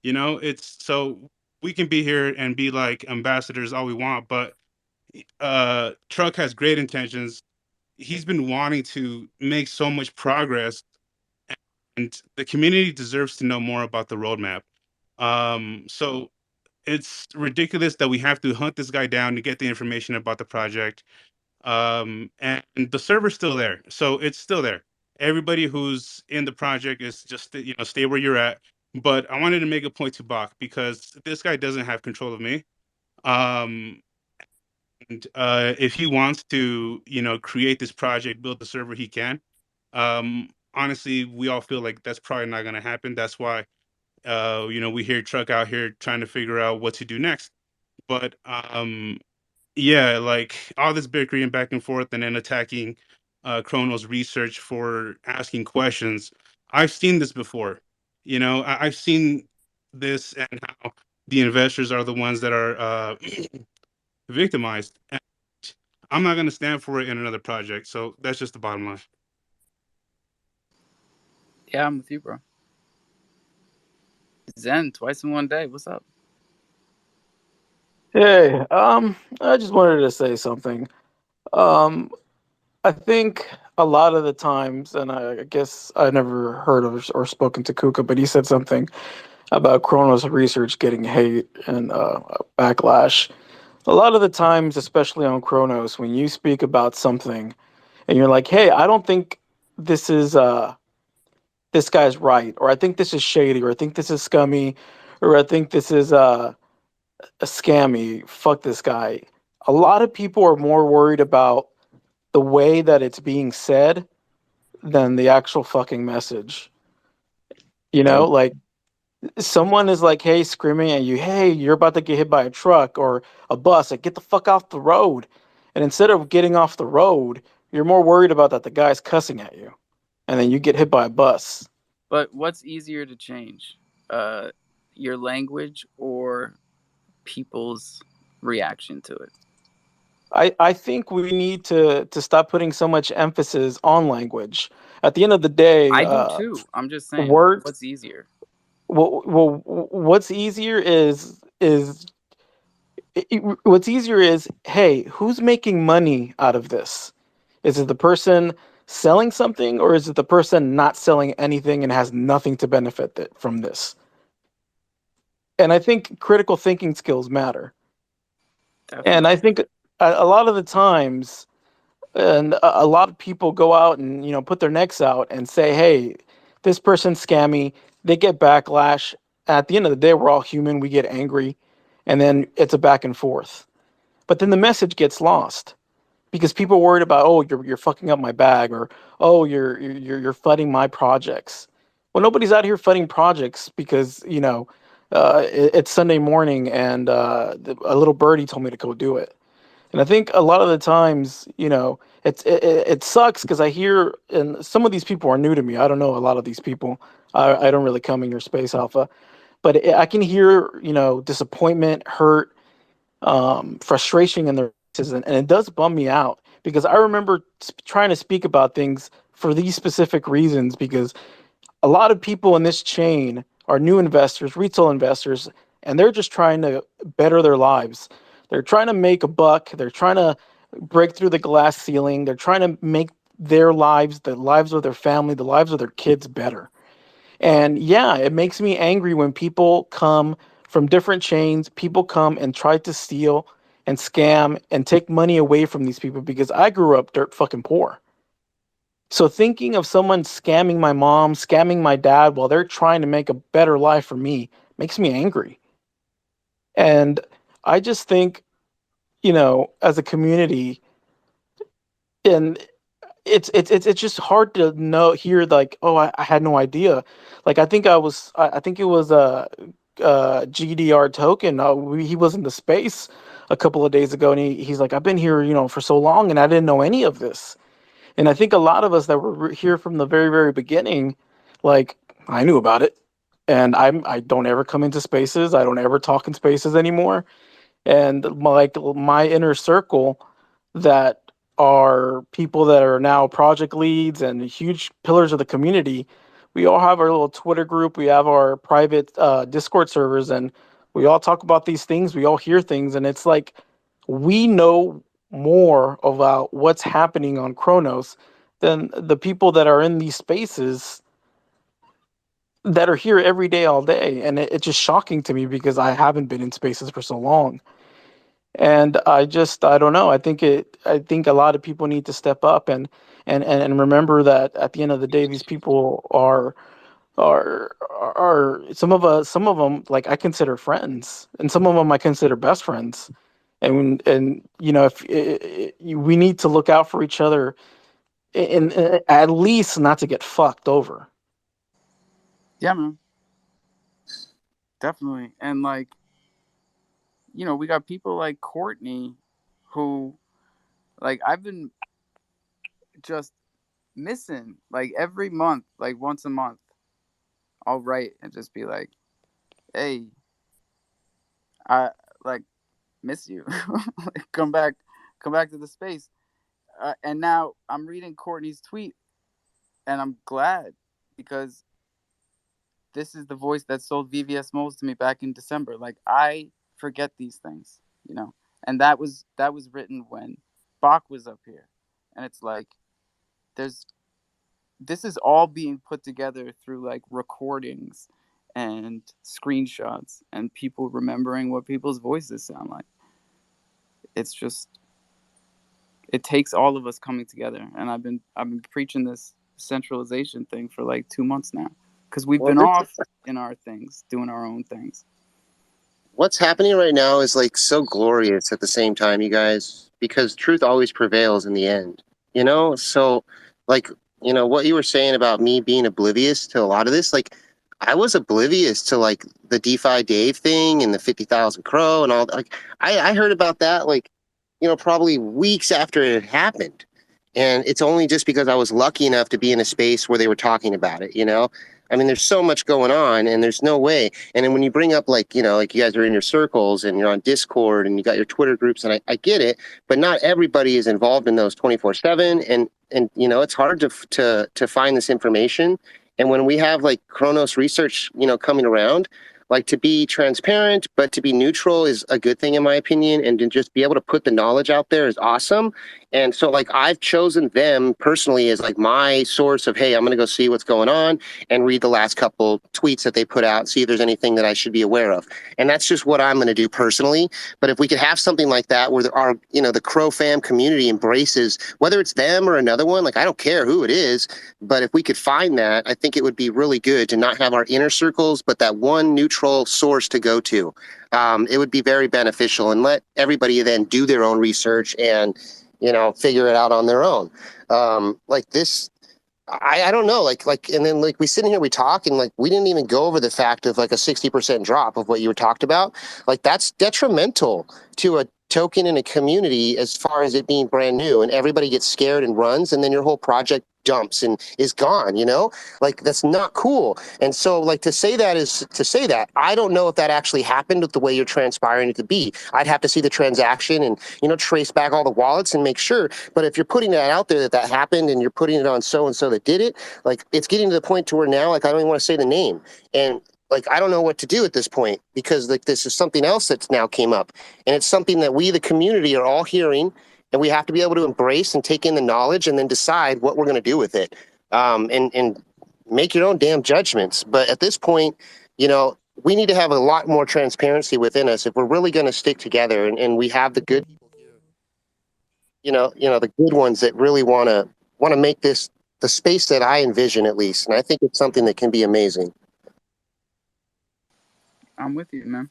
You know, it's so we can be here and be like ambassadors all we want, but Truck has great intentions. He's been wanting to make so much progress, and the community deserves to know more about the roadmap. So it's ridiculous that we have to hunt this guy down to get the information about the project. And the server's still there, so it's still there. Everybody who's in the project is just, you know, stay where you're at. But I wanted to make a point to Bach because this guy doesn't have control of me. Um, and if he wants to, you know, create this project, build the server, he can. Honestly, we all feel like that's probably not going to happen. That's why, you know, we hear Truck out here trying to figure out what to do next. But yeah, like all this bickering back and forth and then attacking Chrono's research for asking questions. I've seen this before. You know, I've seen this and how the investors are the ones that are victimized. And I'm not going to stand for it in another project. So that's just the bottom line. Yeah, I'm with you, bro. Zen, twice in one day. What's up? Hey, I just wanted to say something. Um, I think a lot of the times, and I guess I never heard of or spoken to Kuka, but he said something about Kronos research getting hate and backlash. A lot of the times, especially on Kronos, when you speak about something and you're like, "Hey, I don't think this is this guy's right," or "I think this is shady," or "I think this is scummy," or "I think this is a scammy, fuck this guy." A lot of people are more worried about the way that it's being said than the actual fucking message. You know, like someone is like, hey, screaming at you, hey, you're about to get hit by a truck or a bus, like get the fuck off the road. And instead of getting off the road, you're more worried about that the guy's cussing at you, and then you get hit by a bus. But what's easier to change? Your language or people's reaction to it? I think we need to stop putting so much emphasis on language. At the end of the day, I do too. I'm just saying, like, words. what's easier? What's easier what's easier is, hey, who's making money out of this? Is it the person selling something, or is it the person not selling anything and has nothing to benefit from this? And I think critical thinking skills matter. And I Definitely. think a lot of the times, and a lot of people go out and put their necks out and say, hey, this person's scammy. They get backlash. At the end of the day, we're all human. We get angry, and then it's a back and forth. But then the message gets lost because people are worried about, oh, you're fucking up my bag, or oh, you're flooding my projects. Well, nobody's out here flooding projects because it's Sunday morning and a little birdie told me to go do it. And I think a lot of the times, it sucks because I hear, and some of these people are new to me. I don't know a lot of these people. I don't really come in your space, Alpha, but I can hear, disappointment, hurt, frustration in their faces, and it does bum me out because I remember trying to speak about things for these specific reasons because a lot of people in this chain are new investors, retail investors, and they're just trying to better their lives. They're trying to make a buck. They're trying to break through the glass ceiling. They're trying to make their lives, the lives of their family, the lives of their kids better. And yeah, it makes me angry when people come from different chains, people come and try to steal and scam and take money away from these people because I grew up dirt fucking poor. So thinking of someone scamming my mom, scamming my dad while they're trying to make a better life for me makes me angry. And I just think, as a community, and it's just hard to hear like, oh, I had no idea. Like I think it was GDR token. He was in the space a couple of days ago, and he's like, I've been here, for so long, and I didn't know any of this. And I think a lot of us that were here from the very, very beginning, like, I knew about it. And I don't ever come into spaces. I don't ever talk in spaces anymore. And my inner circle that are people that are now project leads and huge pillars of the community, we all have our little Twitter group. We have our private Discord servers, and we all talk about these things. We all hear things, and it's like we know more about what's happening on Kronos than the people that are in these spaces that are here every day, all day. And it's just shocking to me because I haven't been in spaces for so long. And I don't know. I think a lot of people need to step up and remember that at the end of the day, these people are some of them, like, I consider friends, and some of them I consider best friends. And if we need to look out for each other, and at least not to get fucked over. Yeah, man. Definitely. And like, we got people like Courtney who, like, I've been just missing, like, every month, like once a month, I'll write and just be like, hey, I like miss you. Like, come back to the space. And now I'm reading Courtney's tweet and I'm glad because this is the voice that sold VVS molds to me back in December. Like, I forget these things, and that was written when Bach was up here, and it's like this is all being put together through like recordings and screenshots and people remembering what people's voices sound like. It's just, it takes all of us coming together, and I've been preaching this centralization thing for like 2 months now because we've been off in our things, doing our own things. What's happening right now is like so glorious at the same time, you guys, because truth always prevails in the end. So like, what you were saying about me being oblivious to a lot of this, like, I was oblivious to like the DeFi Dave thing and the 50,000 Crow and all. Like, I heard about that like probably weeks after it happened. And it's only just because I was lucky enough to be in a space where they were talking about it, I mean, there's so much going on and there's no way. And then when you bring up like you guys are in your circles and you're on Discord and you got your Twitter groups, and I get it, but not everybody is involved in those 24/7. And it's hard to find this information. And when we have like Kronos research, coming around, like to be transparent, but to be neutral is a good thing in my opinion. And to just be able to put the knowledge out there is awesome. And so like I've chosen them personally as like my source of, hey, I'm going to go see what's going on and read the last couple tweets that they put out, see if there's anything that I should be aware of. And that's just what I'm going to do personally. But if we could have something like that where there are, the crofam community embraces, whether it's them or another one, like I don't care who it is, but if we could find that, I think it would be really good to not have our inner circles, but that one neutral source to go to. It would be very beneficial, and let everybody then do their own research and, figure it out on their own. Like this, I don't know, and then like we sit in here, we talk, and like we didn't even go over the fact of like a 60% drop of what you talked about. Like that's detrimental to a token in a community as far as it being brand new, and everybody gets scared and runs, and then your whole project dumps and is gone, like that's not cool. And so like to say that is to say that I don't know if that actually happened with the way you're transpiring it to be. I'd have to see the transaction and trace back all the wallets and make sure. But if you're putting that out there that happened and you're putting it on so and so that did it, like it's getting to the point to where now like I don't even want to say the name, and like I don't know what to do at this point, because like this is something else that's now came up, and it's something that we the community are all hearing, and we have to be able to embrace and take in the knowledge and then decide what we're going to do with it, and make your own damn judgments. But at this point, we need to have a lot more transparency within us if we're really going to stick together, and we have the good people here, the good ones that really want to make this the space that I envision, at least. And I think it's something that can be amazing. I'm with you, man.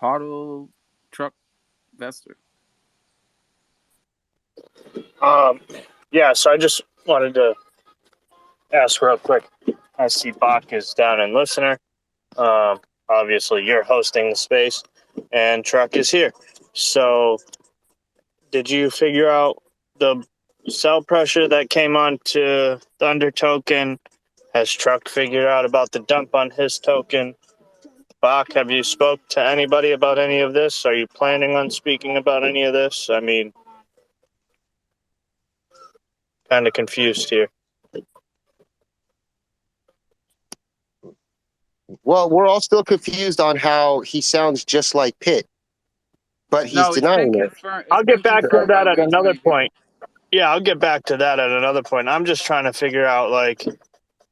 Hodl truck Vester. Yeah, so I just wanted to ask real quick. I see Bach is down in listener. Obviously, you're hosting the space, and Truck is here. So, did you figure out the sell pressure that came on to Thunder token? Has Truck figured out about the dump on his token? Bach, have you spoke to anybody about any of this? Are you planning on speaking about any of this? I mean, kind of confused here. Well, we're all still confused on how he sounds just like Pitt, but he's No, it's been denying it. confirmed. I'll get back to that at another retweet. point. Yeah, I'll get back to that at another point. I'm just trying to figure out, like,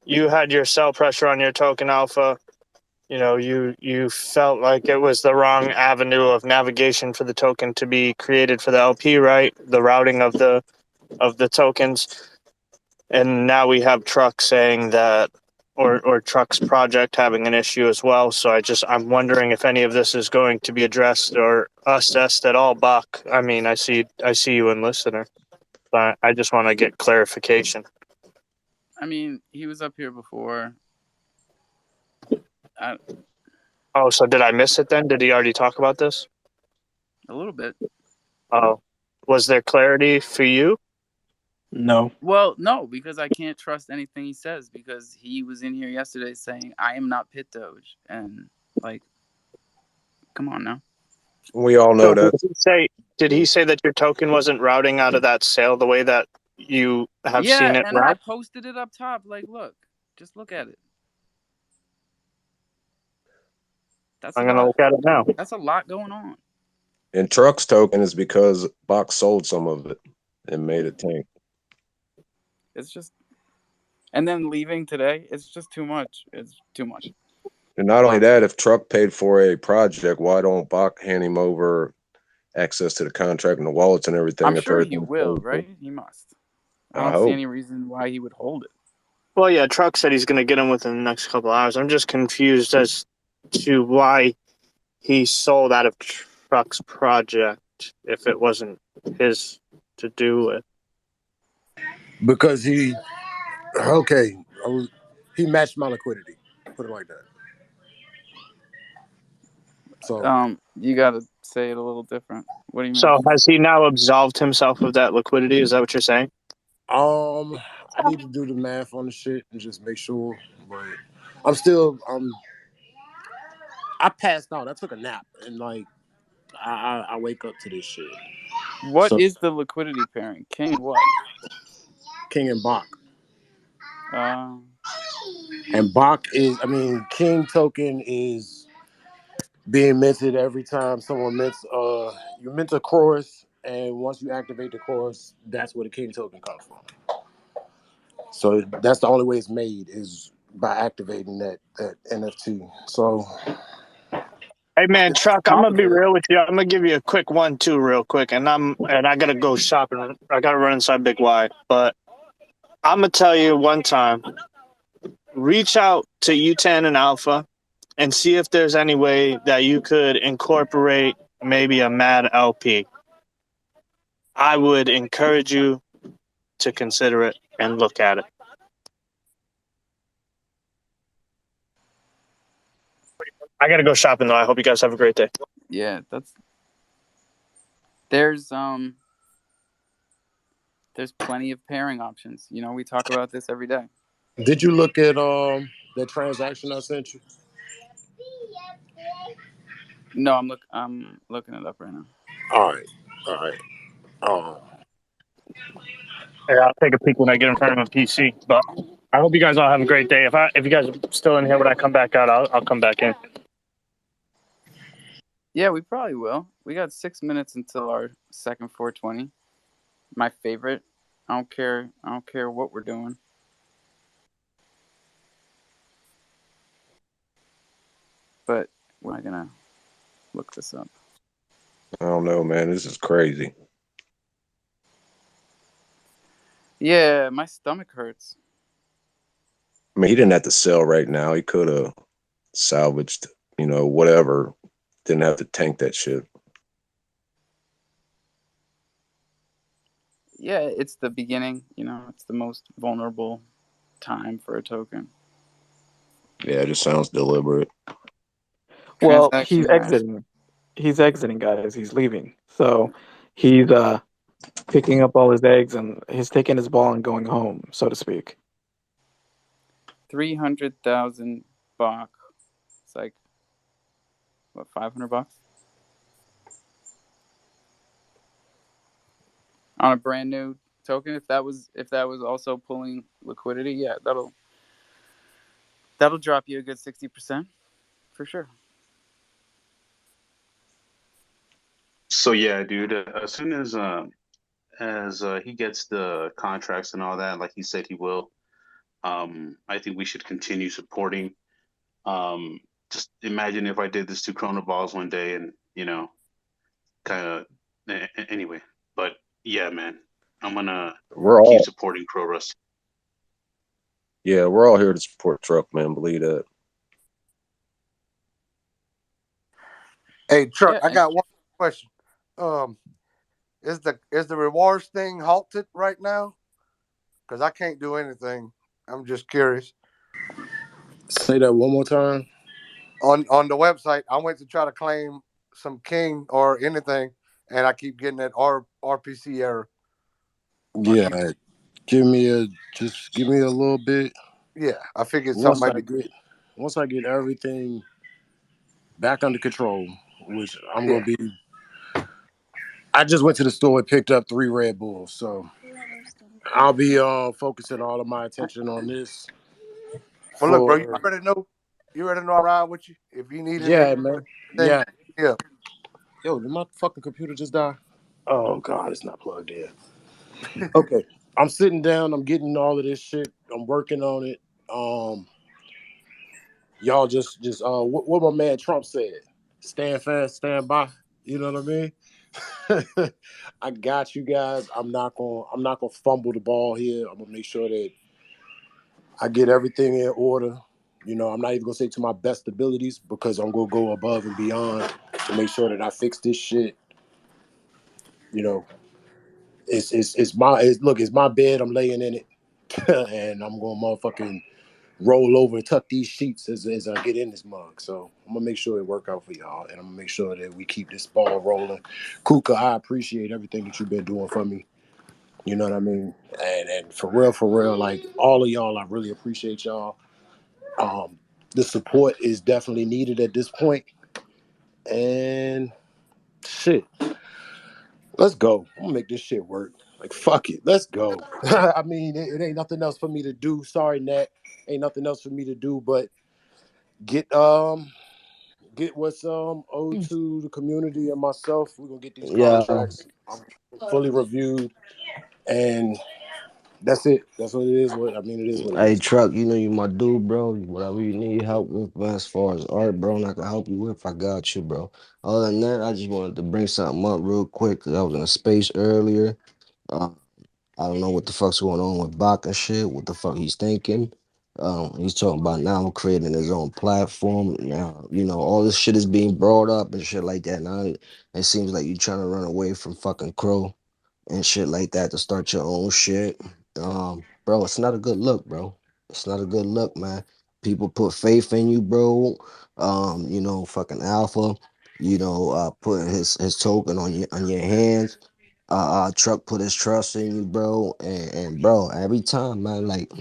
you had your sell pressure on your token alpha. You felt like it was the wrong avenue of navigation for the token to be created for the LP, right? The routing of the tokens. And now we have Truck saying that, or Truck's project having an issue as well. So I'm wondering if any of this is going to be addressed or assessed at all, Bach. I mean, I see you in listener, but I just want to get clarification. I mean, he was up here before. Oh, so did I miss it then? Did he already talk about this? A little bit. Oh, was there clarity for you? No. Well, no, because I can't trust anything he says, because he was in here yesterday saying, I am not Pit Doge. And, like, come on now. We all know that. Did he say that your token wasn't routing out of that sale the way that you have seen it and I route? posted it up top. Like, look, just look at it. I'm going to look at it now. That's a lot going on. And Truck's token is because Box sold some of it and made it tank. It's just, and then leaving today, it's just too much. It's too much. And not only that, if Truck paid for a project, why don't Bach hand him over access to the contract and the wallets and everything? I'm sure he will, right? He must. I don't see any reason why he would hold it. Well, yeah, Truck said he's going to get them within the next couple of hours. I'm just confused as to why he sold out of Truck's project if it wasn't his to do with. Because he matched my liquidity. Put it like that. So You gotta say it a little different. What do you mean? So has he now absolved himself of that liquidity? Is that what you're saying? I need to do the math on the shit and just make sure. But I'm still I passed out. I took a nap and like I wake up to this shit. What So is the liquidity pairing? King and what? King and Bach. Uh, And Bach is, King token is being minted every time someone mints. You mint a chorus, and once you activate the chorus, that's where the King token comes from. So that's the only way it's made is by activating that NFT. So Hey man, it's Chuck, I'm gonna be complicated. real with you. I'm gonna give you a quick 1-2 real quick, and I gotta go shopping. I gotta run inside Big Y, but I'm gonna tell you one time. Reach out to U10 and Alpha and see if there's any way that you could incorporate maybe a Mad LP. I would encourage you to consider it and look at it. I gotta go shopping though. I hope you guys have a great day. Yeah, there's plenty of pairing options. You know, we talk about this every day. did you look at the transaction I sent you? No, I'm looking it up right now. All right. Um, Yeah, I'll take a peek when I get in front of a PC. But I hope you guys all have a great day. If you guys are still in here when I come back out, I'll come back in. Yeah, we probably will. We got 6 minutes until our second 420. My favorite. I don't care what we're doing. But we're not gonna look this up. I don't know, man. This is crazy. Yeah, my stomach hurts. I mean, he didn't have to sell right now. He could have salvaged, whatever. Didn't have to tank that shit. Yeah, it's the beginning. It's the most vulnerable time for a token. Yeah, it just sounds deliberate. Well, Transaction he's hash. exiting. He's exiting, guys. He's leaving. So he's picking up all his eggs and he's taking his ball and going home, so to speak. 300,000 Bach. It's like what, $500 on a brand new token. If that was also pulling liquidity, yeah, that'll drop you a good 60% for sure. So yeah, dude. As soon as he gets the contracts and all that, like he said he will, I think we should continue supporting. Just imagine if I did this to Chrono Balls one day, and kind of. Anyway, but yeah, man, I'm gonna We're keep all supporting Crow Rust. we're all here to support Truck, man. Believe that. Hey, Chuck, Yeah, I and got one question. Um, is the rewards thing halted right now? Because I can't do anything. I'm just curious. say that one more time. On the website, I went to try to claim some king or anything, and I keep getting that RPC error. Yeah, give me a little bit. Yeah, I figured something Once might I be. get once I get everything back under control, which I'm Yeah. gonna be. I just went to the store and picked up 3 Red Bulls, so I'll be focusing all of my attention on this. Well, look, bro, you For already know. You already know I ride with you. If you need yeah, man. anything, Yeah. yeah. Yo, did my fucking computer just die? Oh god, it's not plugged in. Okay, I'm sitting down. I'm getting all of this shit. I'm working on it. Y'all just what my man Trump said. Stand fast, stand by. You know what I mean? I got you guys. I'm not gonna fumble the ball here. I'm gonna make sure that I get everything in order. I'm not even gonna say to my best abilities because I'm gonna go above and beyond to make sure that I fix this shit. You know, it's my bed. I'm laying in it, and I'm gonna motherfucking roll over and tuck these sheets as I get in this mug. So I'm gonna make sure it work out for y'all, and I'm gonna make sure that we keep this ball rolling. Kuka, I appreciate everything that you've been doing for me. You know what I mean? And for real, like all of y'all, I really appreciate y'all. The support is definitely needed at this point. And shit, let's go. I'm gonna make this shit work. Like fuck it, let's go. I mean, it ain't nothing else for me to do. Sorry, Nat, ain't nothing else for me to do but get what's owed to the community and myself. We're gonna get these Yeah. contracts fully reviewed, and that's it. That's what it is. It is what it Hey, is. Truck, you know you my dude, bro. Whatever you need help with, man, as far as art, bro, and I can help you with, I got you, bro. Other than that, I just wanted to bring something up real quick because I was in a space earlier. Uh, I don't know what the fuck's going on with Bach and shit. What the fuck he's thinking? He's talking about now creating his own platform. Now, all this shit is being brought up and shit like that. Now it seems like you're trying to run away from fucking Crow and shit like that to start your own shit. Bro, it's not a good look, bro. It's not a good look, man. People put faith in you, bro. Fucking Alpha, putting his token on your hands. Truck put his trust in you, bro. And bro, every time, man, like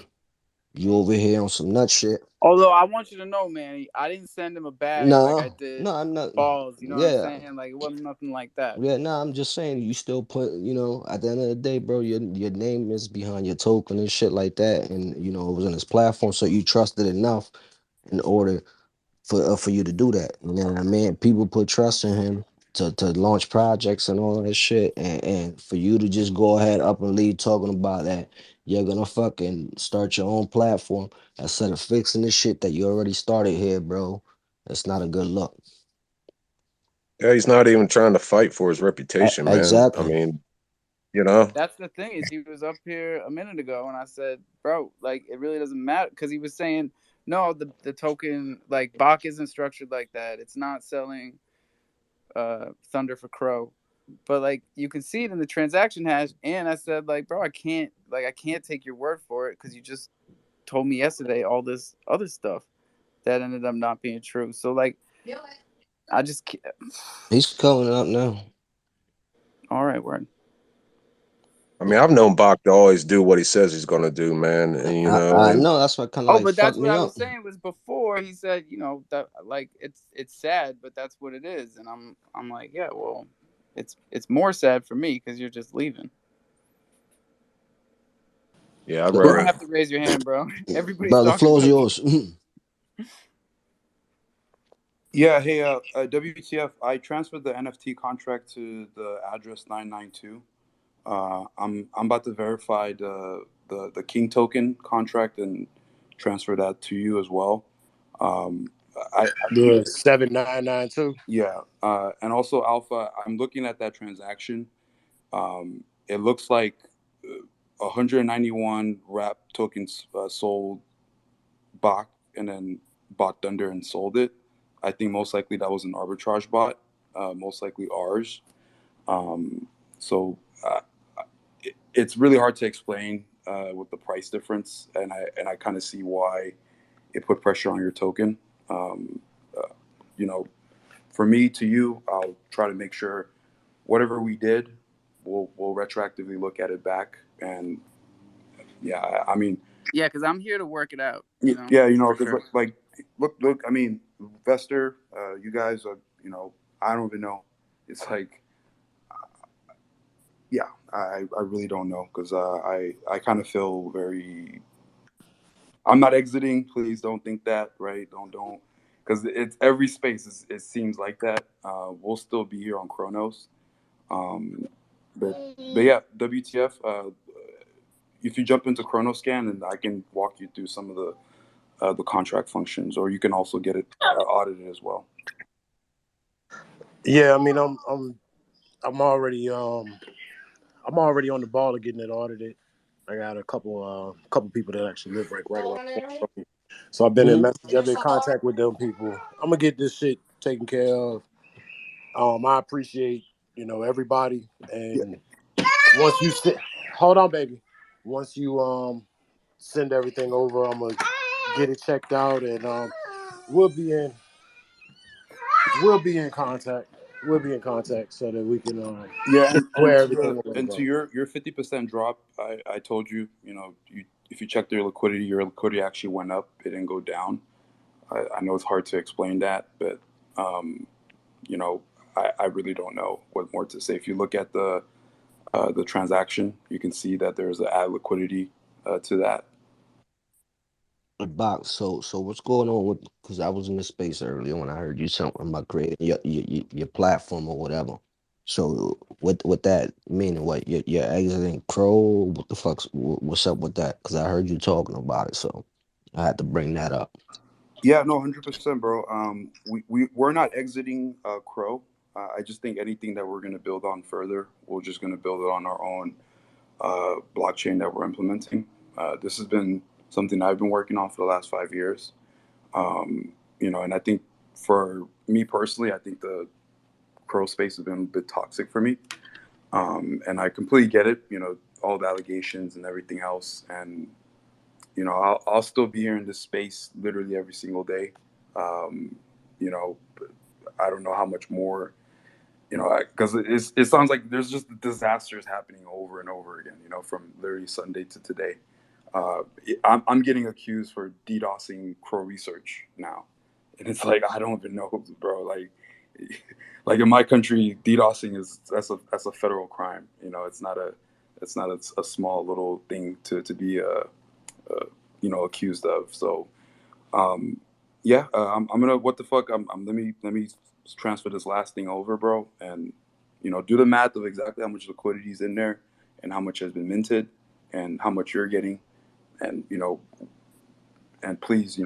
you over here on some nut shit. Although I want you to know, man, I didn't send him a bag like I No, did no, I'm not. balls. You know what I'm Yeah, saying? Like it wasn't nothing like that. yeah, no, I'm just saying you still put, at the end of the day, bro, your name is behind your token and shit like that, and it was on his platform, so you trusted enough in order for you to do that. You know what I mean? People put trust in him to launch projects and all that shit, and for you to just go ahead up and leave talking about that, you're gonna fucking start your own platform instead of fixing the shit that you already started here, bro. That's not a good look. Yeah, he's not even trying to fight for his reputation, man. I Exactly. mean, you know. That's the thing is he was up here a minute ago and I said, bro, like it really doesn't matter because he was saying no, the token like Bach isn't structured like that. It's not selling Thunder for Crow, but like you can see it in the transaction hash. And I said like, bro, I can't take your word for it because you just told me yesterday all this other stuff that ended up not being true. So like, I just can't. He's coming up now. All right, word. I mean, I've known Bach to always do what he says he's gonna do, man. And I know that's what kind of Oh, like but fucked that's what me I up. was saying was before he said, that like it's sad, but that's what it is, and I'm like, yeah, well, it's more sad for me because you're just leaving. yeah, I'd You don't rather. have to raise your hand, bro. Everybody's Bro, the talking floor is about you. yours. Yeah, hey, WTF, I transferred the NFT contract to the address 992. I'm about to verify the King token contract and transfer that to you as well. Um, I The 7992. Yeah, and also Alpha. I'm looking at that transaction. It looks like 191 wrap tokens sold Bach and then bought Thunder and sold it. I think most likely that was an arbitrage bot, most likely ours. Um, so it's really hard to explain with the price difference, and I kind of see why it put pressure on your token. Um, uh, you know, for me to you, I'll try to make sure whatever we did, we'll retroactively look at it back, and yeah, I mean, Yeah, because I'm here to work it out. yeah, For because sure. like, look, I mean, Vester, you guys are, I don't even know. It's like, yeah, I really don't know because I kind of feel very. I'm not exiting. Please don't think that, right? Don't, because it's every space. It seems like that. We'll still be here on Chronos, um, but yeah, WTF. If you jump into Chronoscan, and I can walk you through some of the contract functions, or you can also get it audited as well. Yeah, I mean, I'm already on the ball of getting it audited. I got a couple people that actually live right around the corner from me. So I've been in message. I've been in contact with them people. I'm gonna get this shit taken care of. I appreciate everybody, Yeah, and once you hold on, baby. Once you send everything over, I'm gonna get it checked out, and we'll be in we'll be in contact. We'll be in contact so that we can Yeah, square everything away, and bro. to your 50% drop, I told you, if you checked your liquidity actually went up. It didn't go down. I know it's hard to explain that, but you know, I really don't know what more to say. If you look at the transaction, you can see that there's an add liquidity to that. Box. So what's going on with? Because I was in the space earlier when I heard you something about creating your platform or whatever. So what that meaning? What you're exiting Crow? What the what's up with that? Because I heard you talking about it, so I had to bring that up. Yeah, no, 100%, bro. We're not exiting Crow. I just think anything that we're going to build on further, we're just going to build it on our own blockchain that we're implementing. This has been something I've been working on for the last 5 years. And I think for me personally, I think the Crow space has been a bit toxic for me. And I completely get it, all the allegations and everything else. And, I'll still be here in this space literally every single day. But I don't know how much more, because it sounds like there's just disasters happening over and over again, from literally Sunday to today. I'm getting accused for DDoSing Crow Research now, and it's like I don't even know, bro. Like in my country, DDoSing that's a federal crime. It's not a small little thing to be accused of. So yeah, I'm gonna what the fuck. Let me transfer this last thing over, bro, and do the math of exactly how much liquidity is in there and how much has been minted and how much you're getting, and and please,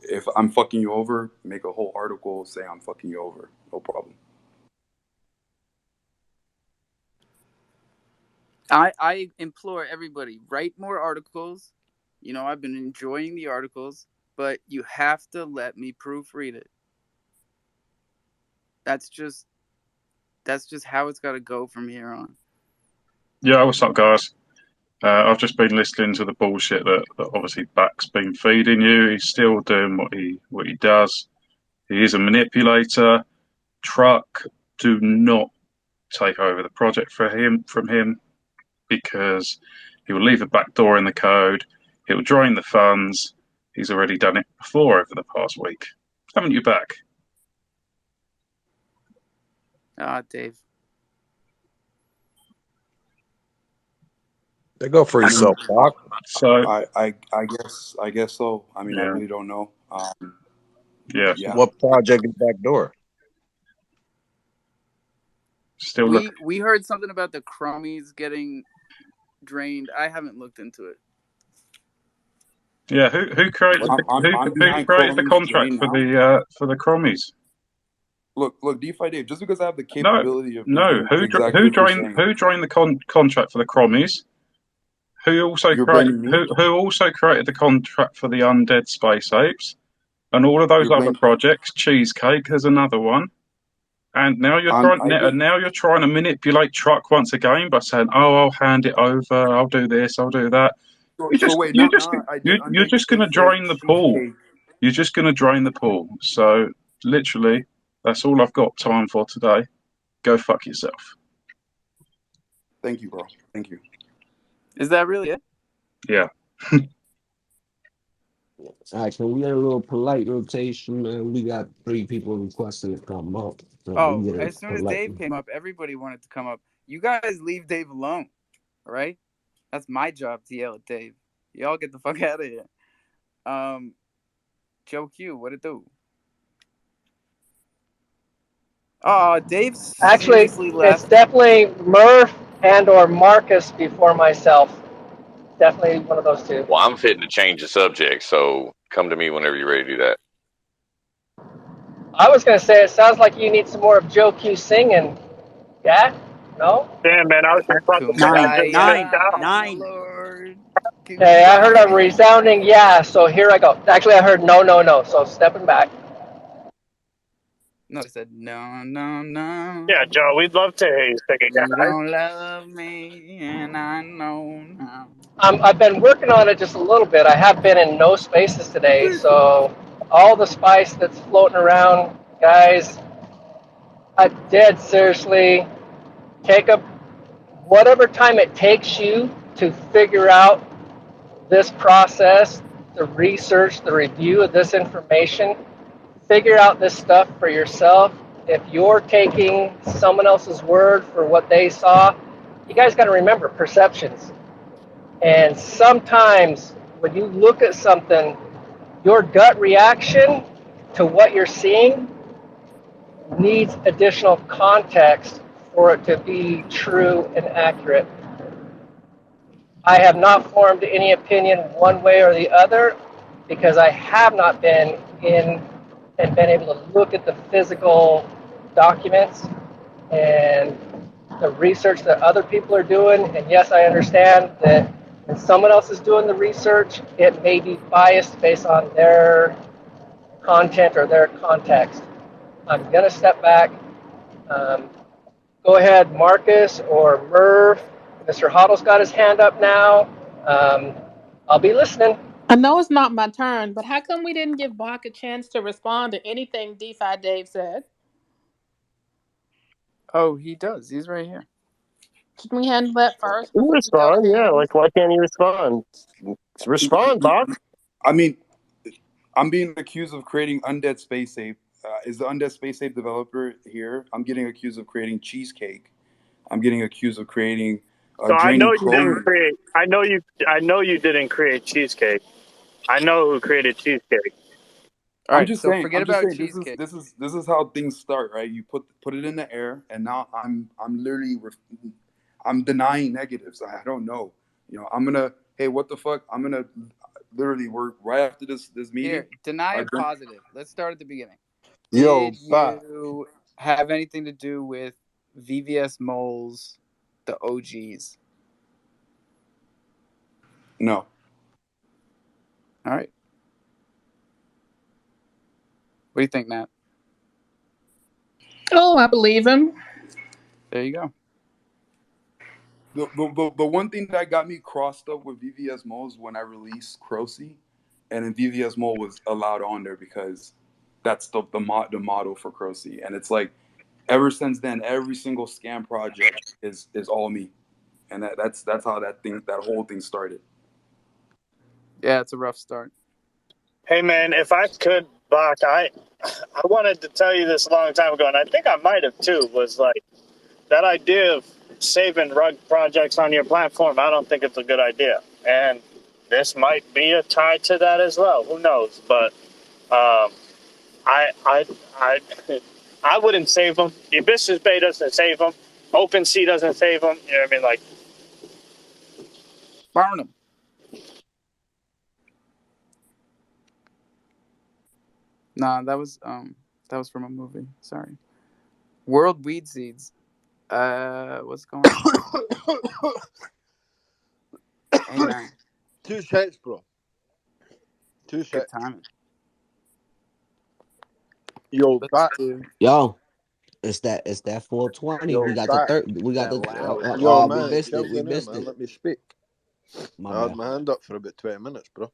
if I'm fucking you over, make a whole article saying I'm fucking you over. No problem. I implore everybody, write more articles. I've been enjoying the articles, but you have to let me proofread it. That's just how it's got to go from here on. Yeah, what's up, guys? I've just been listening to the bullshit that obviously Back's been feeding you. He's still doing what he does. He is a manipulator. Truck, do not take over the project from him because he will leave a back door in the code. He'll drain the funds. He's already done it before over the past week. Haven't you, Back? Dave. They go for yourself, Doc. So I guess so. I mean, I yeah, really don't know. yeah. Yeah. What project is backdoor? Still look. We heard something about the Chromies getting drained. I haven't looked into it. Yeah, who created I'm who behind created the Chrome's contract drain for now. the Chromies? Look, DeFi Dave. Just because I have the No, capability of no. doing exactly what you're saying, Who drained the contract for the Chromies? Who also you're created blaming me. who also created the contract for the Undead Space Apes and all of those You're other blaming. projects? Cheesecake has another one, and now you're trying to manipulate Truck once again by saying, "Oh, I'll hand it over. I'll do this. I'll do that." So wait, now I did You're Undead just going to Space Ape, drain the pool. Cheesecake. You're just going to drain the pool. So literally, that's all I've got time for today. Go fuck yourself. Thank you, bro. Thank you. Is that really it? Yeah. All right, can we get a little polite rotation, man? We got 3 people requesting to come up. So we get As soon as Dave came up, everybody wanted to come up. You guys leave Dave alone, all right? That's my job to yell at Dave. Y'all get the fuck out of here. Joe Q, what it do? Dave Actually, seriously it's left. definitely Murph and or Marcus before myself. Definitely one of those two. Well, I'm fitting to change the subject, so come to me whenever you're ready to do that. I was going to say, it sounds like you need some more of Joe Q singing. Yeah? No? Yeah, man, I was just about to say, I just checked out. Nine. Lord, Hey, I heard a resounding yeah, so here I go. Actually, I heard no, no, no, so stepping back. No, I said no, no, no. Yeah, Joe, we'd love to hear you sing again. You don't love me, and I know now. I've been working on it just a little bit. I have been in no spaces today, so all the spice that's floating around, guys, I dead seriously take up whatever time it takes you to figure out this process, the research, the review of this information. Figure out this stuff for yourself. If you're taking someone else's word for what they saw, you guys got to remember perceptions. And sometimes when you look at something, your gut reaction to what you're seeing needs additional context for it to be true and accurate. I have not formed any opinion one way or the other because I have not been in and been able to look at the physical documents and the research that other people are doing. And yes, I understand that when someone else is doing the research, it may be biased based on their content or their context. I'm going to step back. Um, Go ahead, Marcus or Merv. Mr. Hoddle's got his hand up now. I'll be listening. I know it's not my turn, but how come we didn't give Bach a chance to respond to anything DeFi Dave said? Oh, he does. He's right here. Should we handle that first You before we go to respond, yeah. him? Like, why can't you respond? Respond, Bach. I mean, I'm being accused of creating Undead Space Ape. Is the Undead Space Ape developer here? I'm getting accused of creating Cheesecake. I'm getting accused of creating So I draining know you didn't Chrome. create. I know you didn't create cheesecake. I know who created cheesecake. All I'm right, just so saying. forget I'm just about saying. cheesecake. This is how things start, right? You put it in the air, and now I'm literally I'm denying negatives. I don't know. You know, I'm gonna. Hey, what the fuck? I'm gonna literally. We're right after this meeting. Here, deny a positive. Let's start at the beginning. Yo, Did Bat. you have anything to do with VVS moles, the OGs? No. All right. What do you think, Nat? Oh, I believe him. There you go. The one thing that got me crossed up with VVS Mole is when I released Crocy, and then VVS Mole was allowed on there because that's the model for Crocy, and it's like ever since then, every single scam project is all me, and that's how that whole thing started. Yeah, it's a rough start. Hey man, if I could, Bach, I wanted to tell you this a long time ago, and I think I might have too. Was like that idea of saving rug projects on your platform. I don't think it's a good idea, and this might be a tie to that as well. Who knows? But I I wouldn't save them. The Abyssus Bay doesn't save them. OpenSea doesn't save them. You know what I mean? Like, burn them. Nah, that was from a movie. Sorry. World Weed Seeds. What's going on? Hey man. 2 cents, bro. 2 Good cents. timing. Yo, Bat. Yo, it's that 420. Yo, We got the Bat. third. We got the. Yo, We man, missed it. chill We down here, missed man. it. Let me speak. My I had bad. my hand up for about 20 minutes, bro.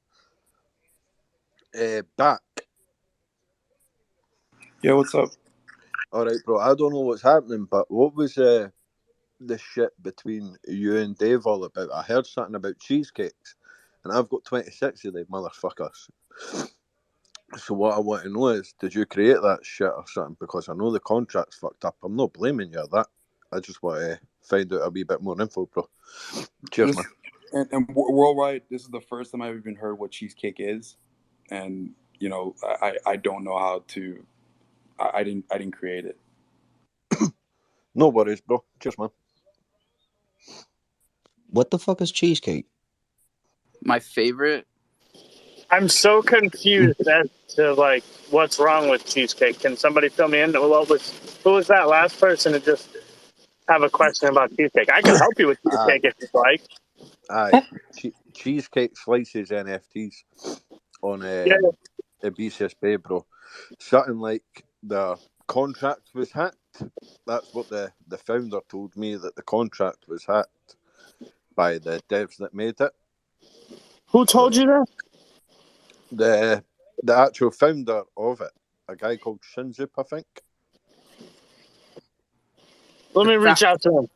Back. Yeah, what's up? All right, bro. I don't know what's happening, but what was the shit between you and Dave all about? I heard something about cheesecakes, and I've got 26 of them motherfuckers. So what I want to know is, did you create that shit or something? Because I know the contract's fucked up. I'm not blaming you of that. I just want to find out a wee bit more info, bro. Cheers, man. And worldwide, this is the first time I've even heard what cheesecake is, and you know, I don't know how to. I didn't create it. No worries, bro. Cheers, man. What the fuck is cheesecake? My favorite. I'm so confused as to like what's wrong with cheesecake. Can somebody fill me in? Who was that last person to just have a question about cheesecake? I can help you with cheesecake if you'd like. Aye. Cheesecake Slices NFTs on Abyssus Bay, bro. Something like the contract was hacked. That's what the founder told me, that the contract was hacked by the devs that made it. Who told you that? The actual founder of it, a guy called Shinzup, I think. Let me reach out to him.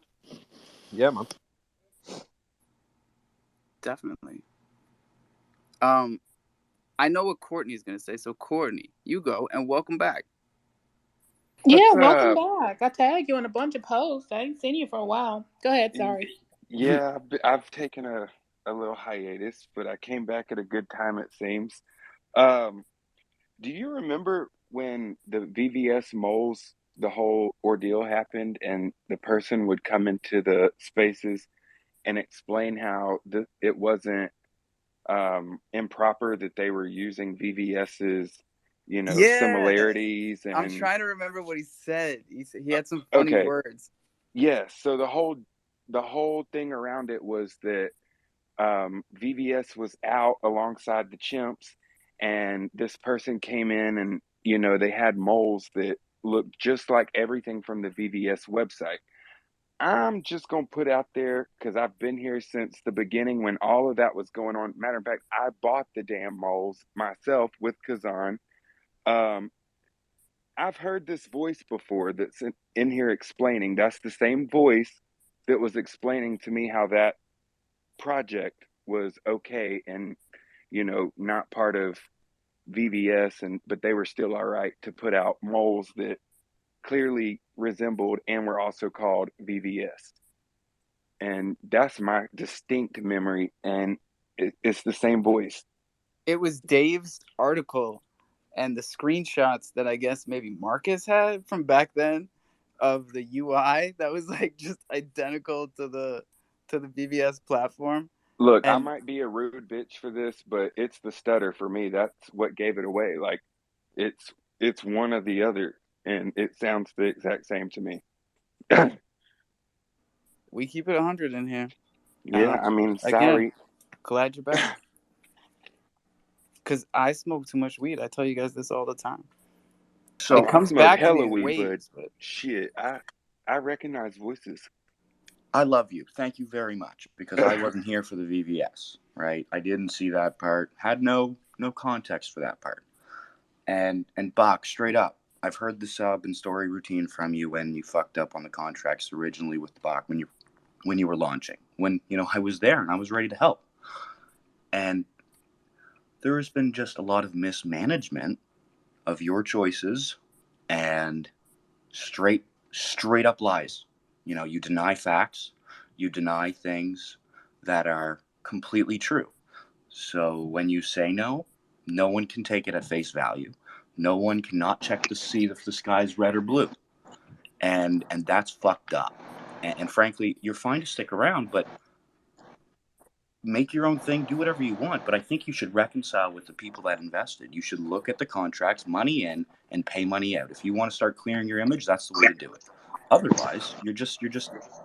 Yeah, man. Definitely. I know what Courtney's gonna say, so Courtney, you go and welcome back. Yeah, What's welcome up? back. I tagged you in a bunch of posts. I ain't seen you for a while. Go ahead, sorry. Yeah, I've taken a little hiatus, but I came back at a good time, it seems. Um, do you remember when the VVS moles, the whole ordeal happened, and the person would come into the spaces and explain how it wasn't improper that they were using VVS's, Yeah, similarities I'm and trying to remember what he said. He had some funny okay, words. yeah. So the whole thing around it was that VVS was out alongside the chimps, and this person came in, and they had moles that looked just like everything from the VVS website. I'm just gonna put out there because I've been here since the beginning when all of that was going on. Matter of fact, I bought the damn moles myself with Kazan. Um, I've heard this voice before that's in here explaining. That's the same voice that was explaining to me how that project was okay and not part of VVS, but they were still all right to put out moles that clearly resembled and were also called VVS. And that's my distinct memory, and it's the same voice. It was Dave's article and the screenshots that I guess maybe Marcus had from back then of the UI that was like just identical to the VBS platform. Look, I And might be a rude bitch for this, but it's the stutter for me. That's what gave it away. Like it's one or the other, and it sounds the exact same to me. we keep it 100 in here. Yeah, I mean, Again, sorry. glad you're back. Because I smoke too much weed. I tell you guys this all the time. So It I comes smoke back to me hella in weed, but waves. But shit, I recognize voices. I love you. Thank you very much, because I wasn't here for the VVS, right? I didn't see that part. Had no context for that part. And Bach, straight up, I've heard the sub and story routine from you when you fucked up on the contracts originally with Bach when you were launching. When I was there and I was ready to help. And there has been just a lot of mismanagement of your choices and straight up lies. You deny facts, you deny things that are completely true. So when you say no, no one can take it at face value. No one cannot check to see if the sky's red or blue. And that's fucked up. And frankly, you're fine to stick around, but make your own thing, do whatever you want. But I think you should reconcile with the people that invested. You should look at the contracts, money in, and pay money out. If you want to start clearing your image, that's the way to do it. Otherwise, you're just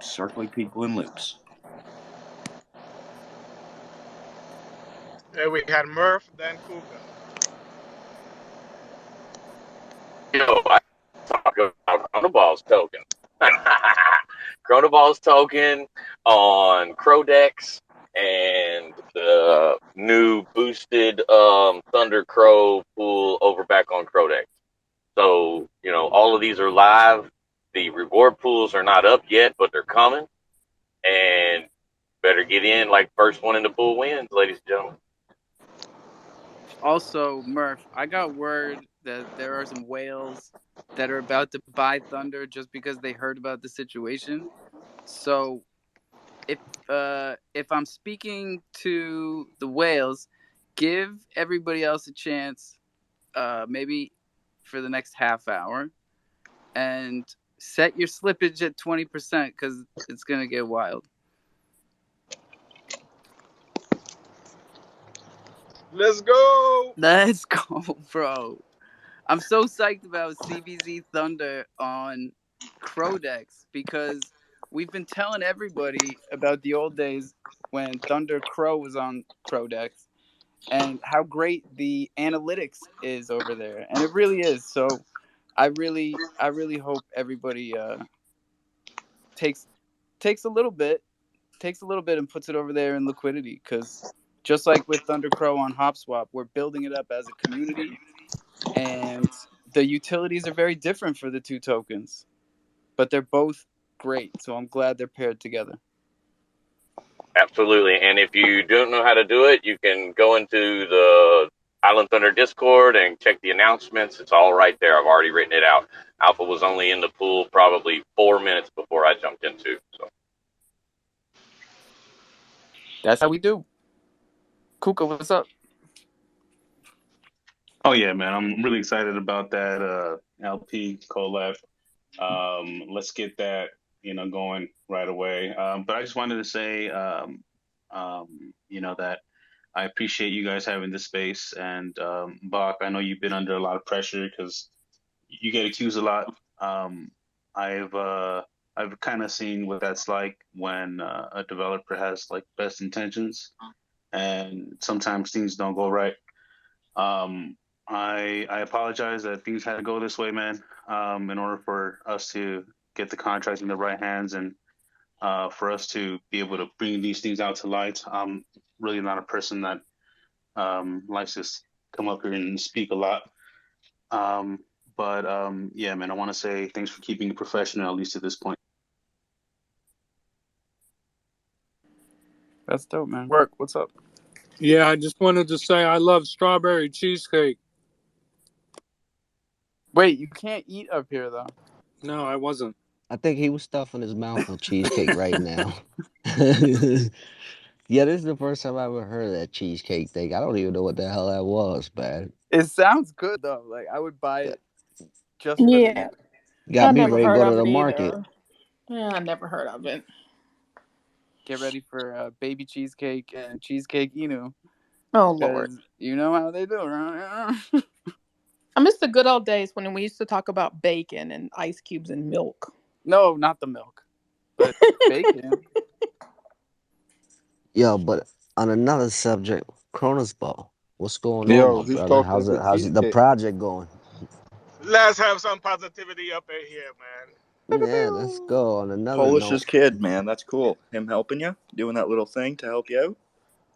circling people in loops. And we had Murph, then Kuka. I talk about Chronoball's token. Chronoball's token on Crodex and the new boosted Thunder Crow pool over back on Crodex. So, all of these are live. The reward pools are not up yet, but they're coming. And better get in like first one in the pool wins, ladies and gentlemen. also, Murph, I got word that there are some whales that are about to buy Thunder just because they heard about the situation. So if I'm speaking to the whales, give everybody else a chance, maybe for the next half hour, and set your slippage at 20% because it's gonna get wild. Let's go. Let's go, bro. I'm so psyched about CBZ Thunder on Crodex because we've been telling everybody about the old days when Thunder Crow was on Crodex and how great the analytics is over there. And it really is. So I really hope everybody takes takes a little bit and puts it over there in liquidity, because just like with Thunder Crow on HopSwap, we're building it up as a community, and the utilities are very different for the two tokens, but they're both great. So I'm glad they're paired together. Absolutely. And if you don't know how to do it, you can go into the Island Thunder Discord and check the announcements. It's all right there. I've already written it out. Alpha was only in the pool probably 4 minutes before I jumped into. So That's how we do. Kuka, what's up? Oh yeah, man, I'm really excited about that LP collab. Let's get that, going right away. But I just wanted to say, that I appreciate you guys having this space. And Bach, I know you've been under a lot of pressure because you get accused a lot. I've I've kind of seen what that's like when a developer has like best intentions, and sometimes things don't go right. Um, I apologize that things had to go this way, man. In order for us to get the contract in the right hands and for us to be able to bring these things out to light. I'm really not a person that likes to come up here and speak a lot. But yeah, man, I want to say thanks for keeping it professional, at least at this point. That's dope, man. Work, what's up? Yeah, I just wanted to say I love strawberry cheesecake. Wait, you can't eat up here though. No, I wasn't. I think he was stuffing his mouth with cheesecake right now. Yeah, this is the first time I ever heard of that cheesecake thing. I don't even know what the hell that was, man. It sounds good though. Like I would buy it just for the Yeah, meat. Got I me never ready to heard go to of the it market. either. Yeah, I never heard of it. Get ready for baby cheesecake and cheesecake Inu, Oh Lord, because you know how they do, right? I miss the good old days when we used to talk about bacon and ice cubes and milk. No, not the milk, but bacon. Yo, but on another subject, Cronus Ball. What's going on, Yo, my who's brother? talking How's it? about How's the cheesecake? project going? Let's have some positivity up in here, man. Yeah, let's go. On another Polish's note, kid, man. That's cool. Him helping you, doing that little thing to help you out.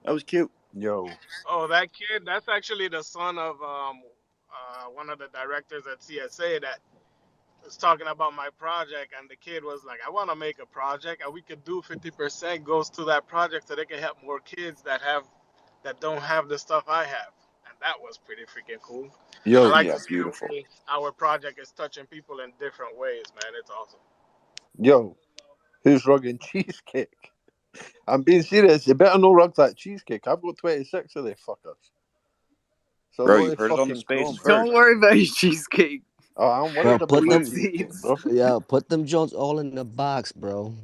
That was cute. Yo, Oh, that kid, that's actually the son of one of the directors at CSA that was talking about my project, and the kid was like, I want to make a project, and we could do 50% goes to that project so they can help more kids that don't have the stuff I have. And that was pretty freaking cool. I yo, like Yeah, to see the beautiful. way our project is touching people in different ways, man. It's awesome. yo, who's rugging cheesecake? I'm being serious. You better not rug that cheesecake. I've got 26 of they fuckers. So Bro, no you they heard it on the fucking space chrome. Don't first. worry about your cheesecake. Oh, I'm bro, worried about put my Weed them. cheesecake, seeds. bro. Yeah, put them joints all in the box, bro.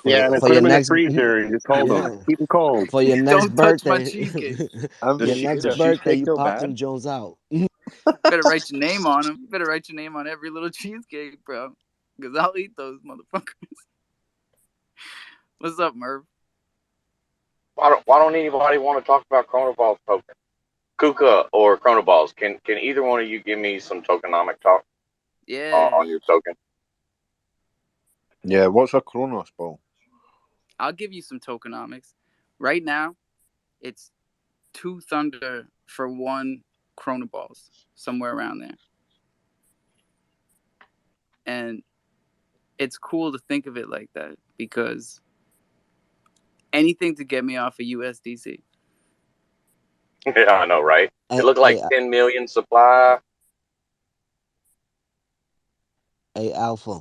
Yeah, and then For put your them in the next, freezer and just hold them. yeah, Keep them cold. for your next Don't touch my birthday. cheesecake. I'm The, Your sh- next the serious. birthday, cheesecake you go pop them bad? joints out. Better write your name on them. Better write your name on every little cheesecake, bro. Because I'll eat those motherfuckers. What's up, Merv? why don't anybody want to talk about Chronoballs token? Kuka or Chronoballs? Can either one of you give me some tokenomic talk Yeah, on your token? Yeah, what's a Kronos ball? I'll give you some tokenomics. Right now, it's 2 Thunder for 1 Chronoballs, somewhere around there. And it's cool to think of it like that, because anything to get me off of USDC. Yeah, I know, right? It Hey, looked like 10 million supply. hey, Alpha.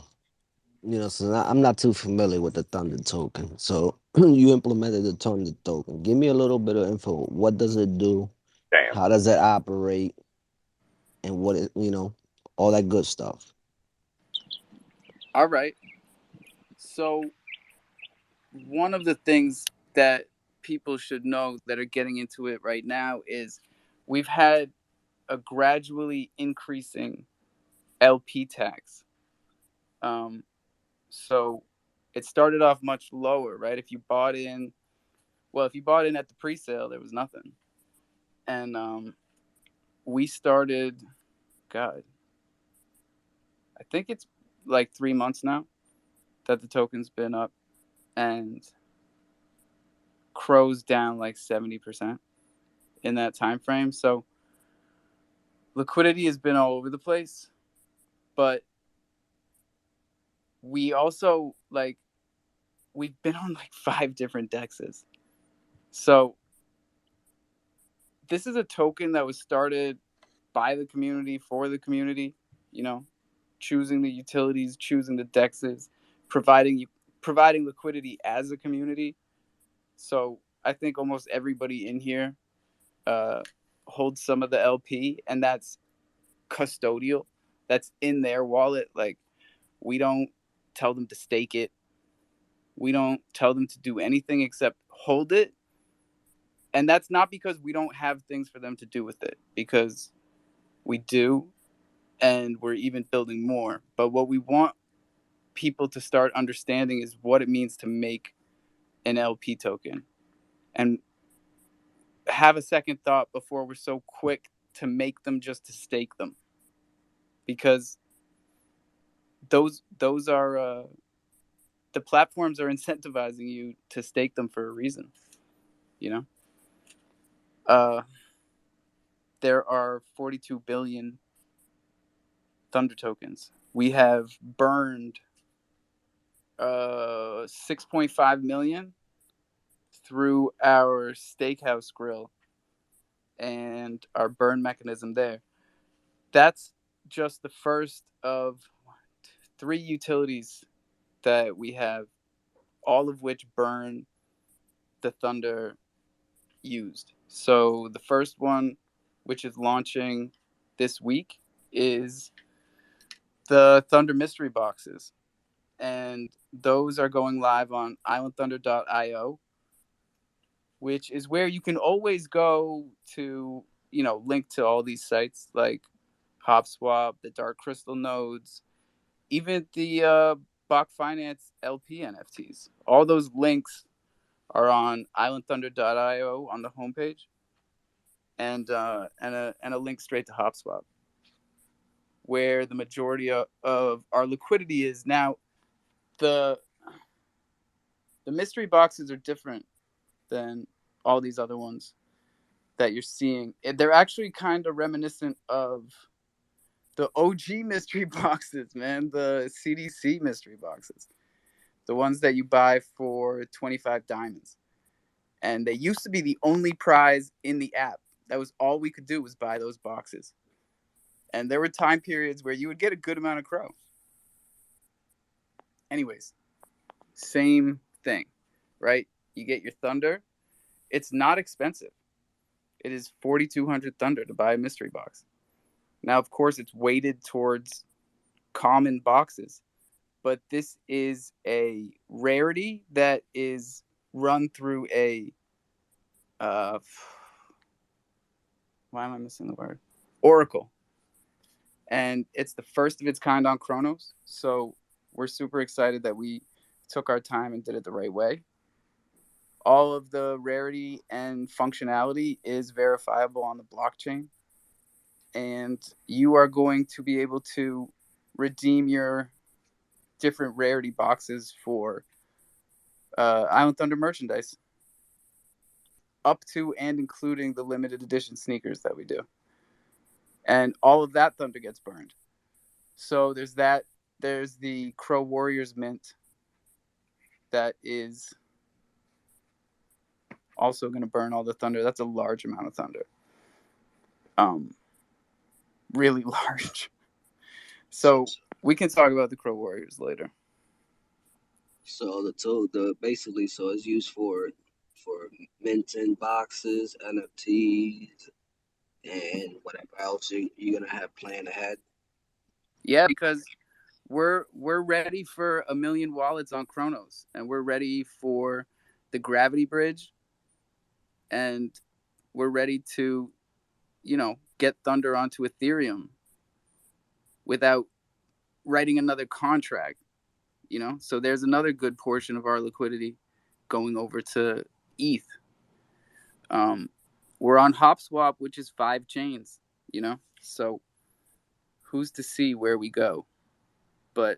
So I'm not too familiar with the Thunder token. So you implemented the Thunder token. Give me a little bit of info. What does it do? Damn. How does it operate? And all that good stuff. All right. So one of the things that people should know that are getting into it right now is we've had a gradually increasing LP tax. So it started off much lower, right? If you bought in at the pre-sale, there was nothing. And we started, God, I think it's like 3 months now that the token's been up, and Crow's down like 70% in that time frame. So liquidity has been all over the place, but we also we've been on like 5 different dexes. So this is a token that was started by the community for the community, choosing the utilities, choosing the dexes, providing liquidity as a community. So I think almost everybody in here holds some of the LP, and that's custodial. That's in their wallet. Like, we don't tell them to stake it. We don't tell them to do anything except hold it. And that's not because we don't have things for them to do with it, because we do, and we're even building more. But what we want people to start understanding is what it means to make an LP token, and have a second thought before we're so quick to make them just to stake them, because those are the platforms are incentivizing you to stake them for a reason. There are 42 billion Thunder tokens. We have burned 6.5 million through our Steakhouse grill and our burn mechanism there. That's just the first of 3 utilities that we have, all of which burn the Thunder used. So the first one, which is launching this week, is the Thunder mystery boxes. And those are going live on islandthunder.io, which is where you can always go to, link to all these sites like HopSwap, the Dark Crystal nodes, even the Bach Finance LP NFTs. All those links are on islandthunder.io on the homepage, and a link straight to HopSwap, where the majority of our liquidity is now. The mystery boxes are different than all these other ones that you're seeing. They're actually kind of reminiscent of the OG mystery boxes, man, the CDC mystery boxes, the ones that you buy for 25 diamonds. And they used to be the only prize in the app. That was all we could do, was buy those boxes. And there were time periods where you would get a good amount of Crow. Anyways, same thing, right? You get your Thunder. It's not expensive. It is 4,200 Thunder to buy a mystery box. Now, of course, it's weighted towards common boxes, but this is a rarity that is run through a why am I missing the word? Oracle. And it's the first of its kind on Chronos. So we're super excited that we took our time and did it the right way. All of the rarity and functionality is verifiable on the blockchain. And you are going to be able to redeem your different rarity boxes for Island Thunder merchandise, up to and including the limited edition sneakers that we do. And all of that Thunder gets burned. So there's that. There's the Crow Warriors mint that is also going to burn all the Thunder. That's a large amount of Thunder. Really large. So we can talk about the Crow Warriors later. So basically, so it's used for minting boxes, NFTs, and whatever else you're gonna have planned ahead. Yeah, because we're ready for 1 million wallets on Chronos, and we're ready for the Gravity Bridge, and we're ready to, get Thunder onto Ethereum without writing another contract. So there's another good portion of our liquidity going over to ETH. We're on HopSwap, which is 5 chains, so who's to see where we go? but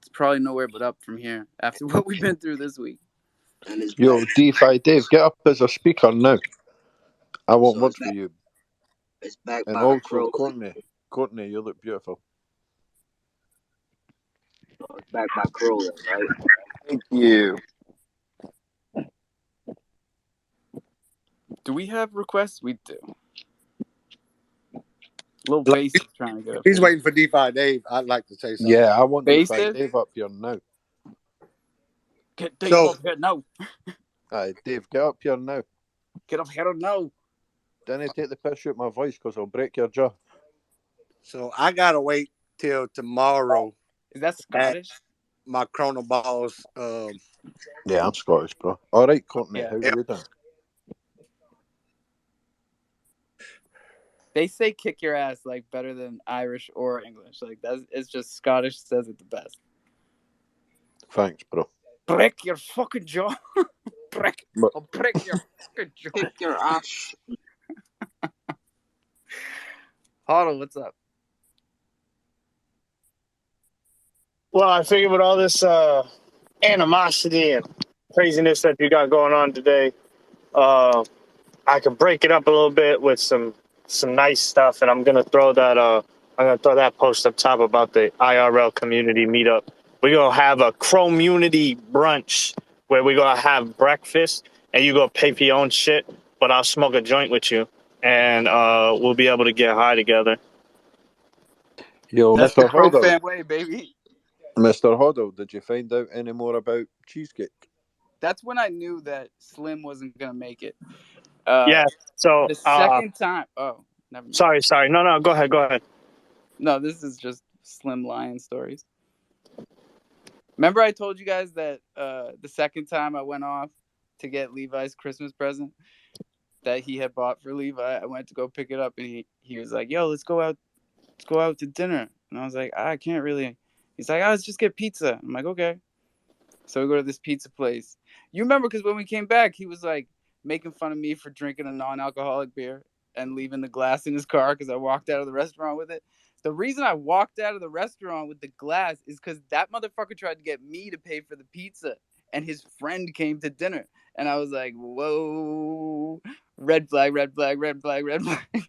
it's probably nowhere but up from here after what we've been through this week. And it's Yo, back. DeFi Dave, get up as a speaker now. I want So words for you. it's back And by also, Crow. Courtney, you look beautiful. It's back by Crow, right? Thank you. Do we have requests? We do. Little Look, bass is trying to get up He's here. waiting for DeFi Dave. I'd like to say something. Yeah, I want DeFi Basis? Dave up here now. Get Dave So- up here now. Aye, Dave, get up here now. Get up here now. Didn't take the piss out my voice because I'll break your jaw. So I gotta wait till tomorrow. Is that Scottish? My Chrono Balls. Yeah, I'm Scottish, bro. All right, Courtney, Yeah. how you doing? They say kick your ass like better than Irish or English. Like that's it's just Scottish says it the best. Thanks, bro. Break your fucking jaw. Break. But- I'll break your fucking jaw. Kick your ass. Huddle, what's up? Well, I figured with all this animosity and craziness that you got going on today, I could break it up a little bit with some nice stuff, and I'm gonna throw that post up top about the IRL community meetup. We're gonna have a Chromunity brunch where we're gonna have breakfast, and you go pay for your own shit, but I'll smoke a joint with you, and we'll be able to get high together. Yo, That's the Mr. Hoddle. crofam way, baby. Mr. Hoddle, did you find out any more about cheesecake? That's when I knew that Slim wasn't gonna make it. Yeah. So the second time. Oh, never mind. sorry. No. Go ahead. No, this is just Slim Lion stories. Remember, I told you guys that the second time I went off to get Levi's Christmas present that he had bought for Levi, I went to go pick it up, and he was like, "Yo, let's go out to dinner." And I was like, "I can't really." He's like, let's just get pizza. I'm like, okay. So we go to this pizza place. You remember, because when we came back, he was like making fun of me for drinking a non-alcoholic beer and leaving the glass in his car because I walked out of the restaurant with it. The reason I walked out of the restaurant with the glass is because that motherfucker tried to get me to pay for the pizza, and his friend came to dinner. And I was like, whoa, red flag, red flag, red flag, red flag.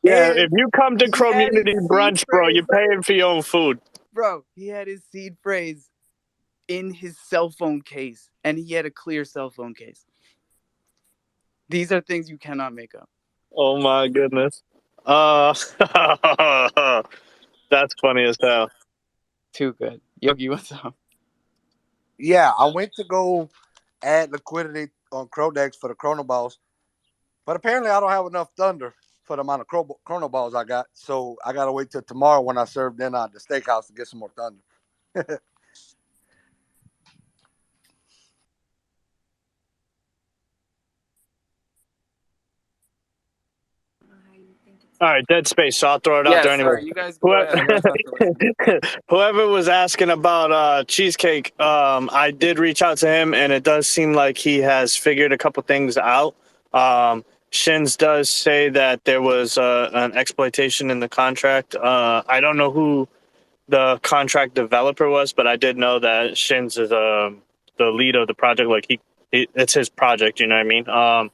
Yeah, And if you come to he had Community his Brunch, seed bro, phrase. you're paying for your own food. Bro, he had his seed phrase in his cell phone case, and he had a clear cell phone case. These are things you cannot make up. Oh my goodness. That's funny as hell. Too good. Yogi, what's up? Yeah, I went to go add liquidity on Crodex for the Chrono Balls, but apparently I don't have enough thunder for the amount of Chrono Balls I got. So I gotta wait till tomorrow when I serve dinner at the steakhouse to get some more thunder. All right, dead space. So I'll throw it out there anyway. Sorry, you guys go ahead. I guess I have to listen. Whoever was asking about cheesecake, I did reach out to him, and it does seem like he has figured a couple things out. Shins does say that there was an exploitation in the contract. I don't know who the contract developer was, but I did know that Shins is the lead of the project. Like it's his project. You know what I mean?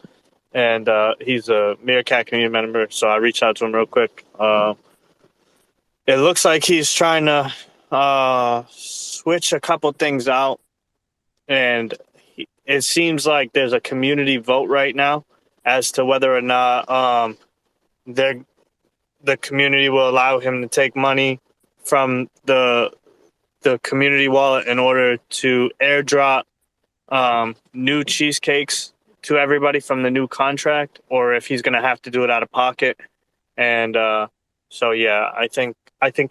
And he's a Meerkat community member, so I reached out to him real quick. It looks like he's trying to switch a couple things out, and it seems like there's a community vote right now as to whether or not the community will allow him to take money from the community wallet in order to airdrop new cheesecakes to everybody from the new contract, or if he's going to have to do it out of pocket. And so yeah, I think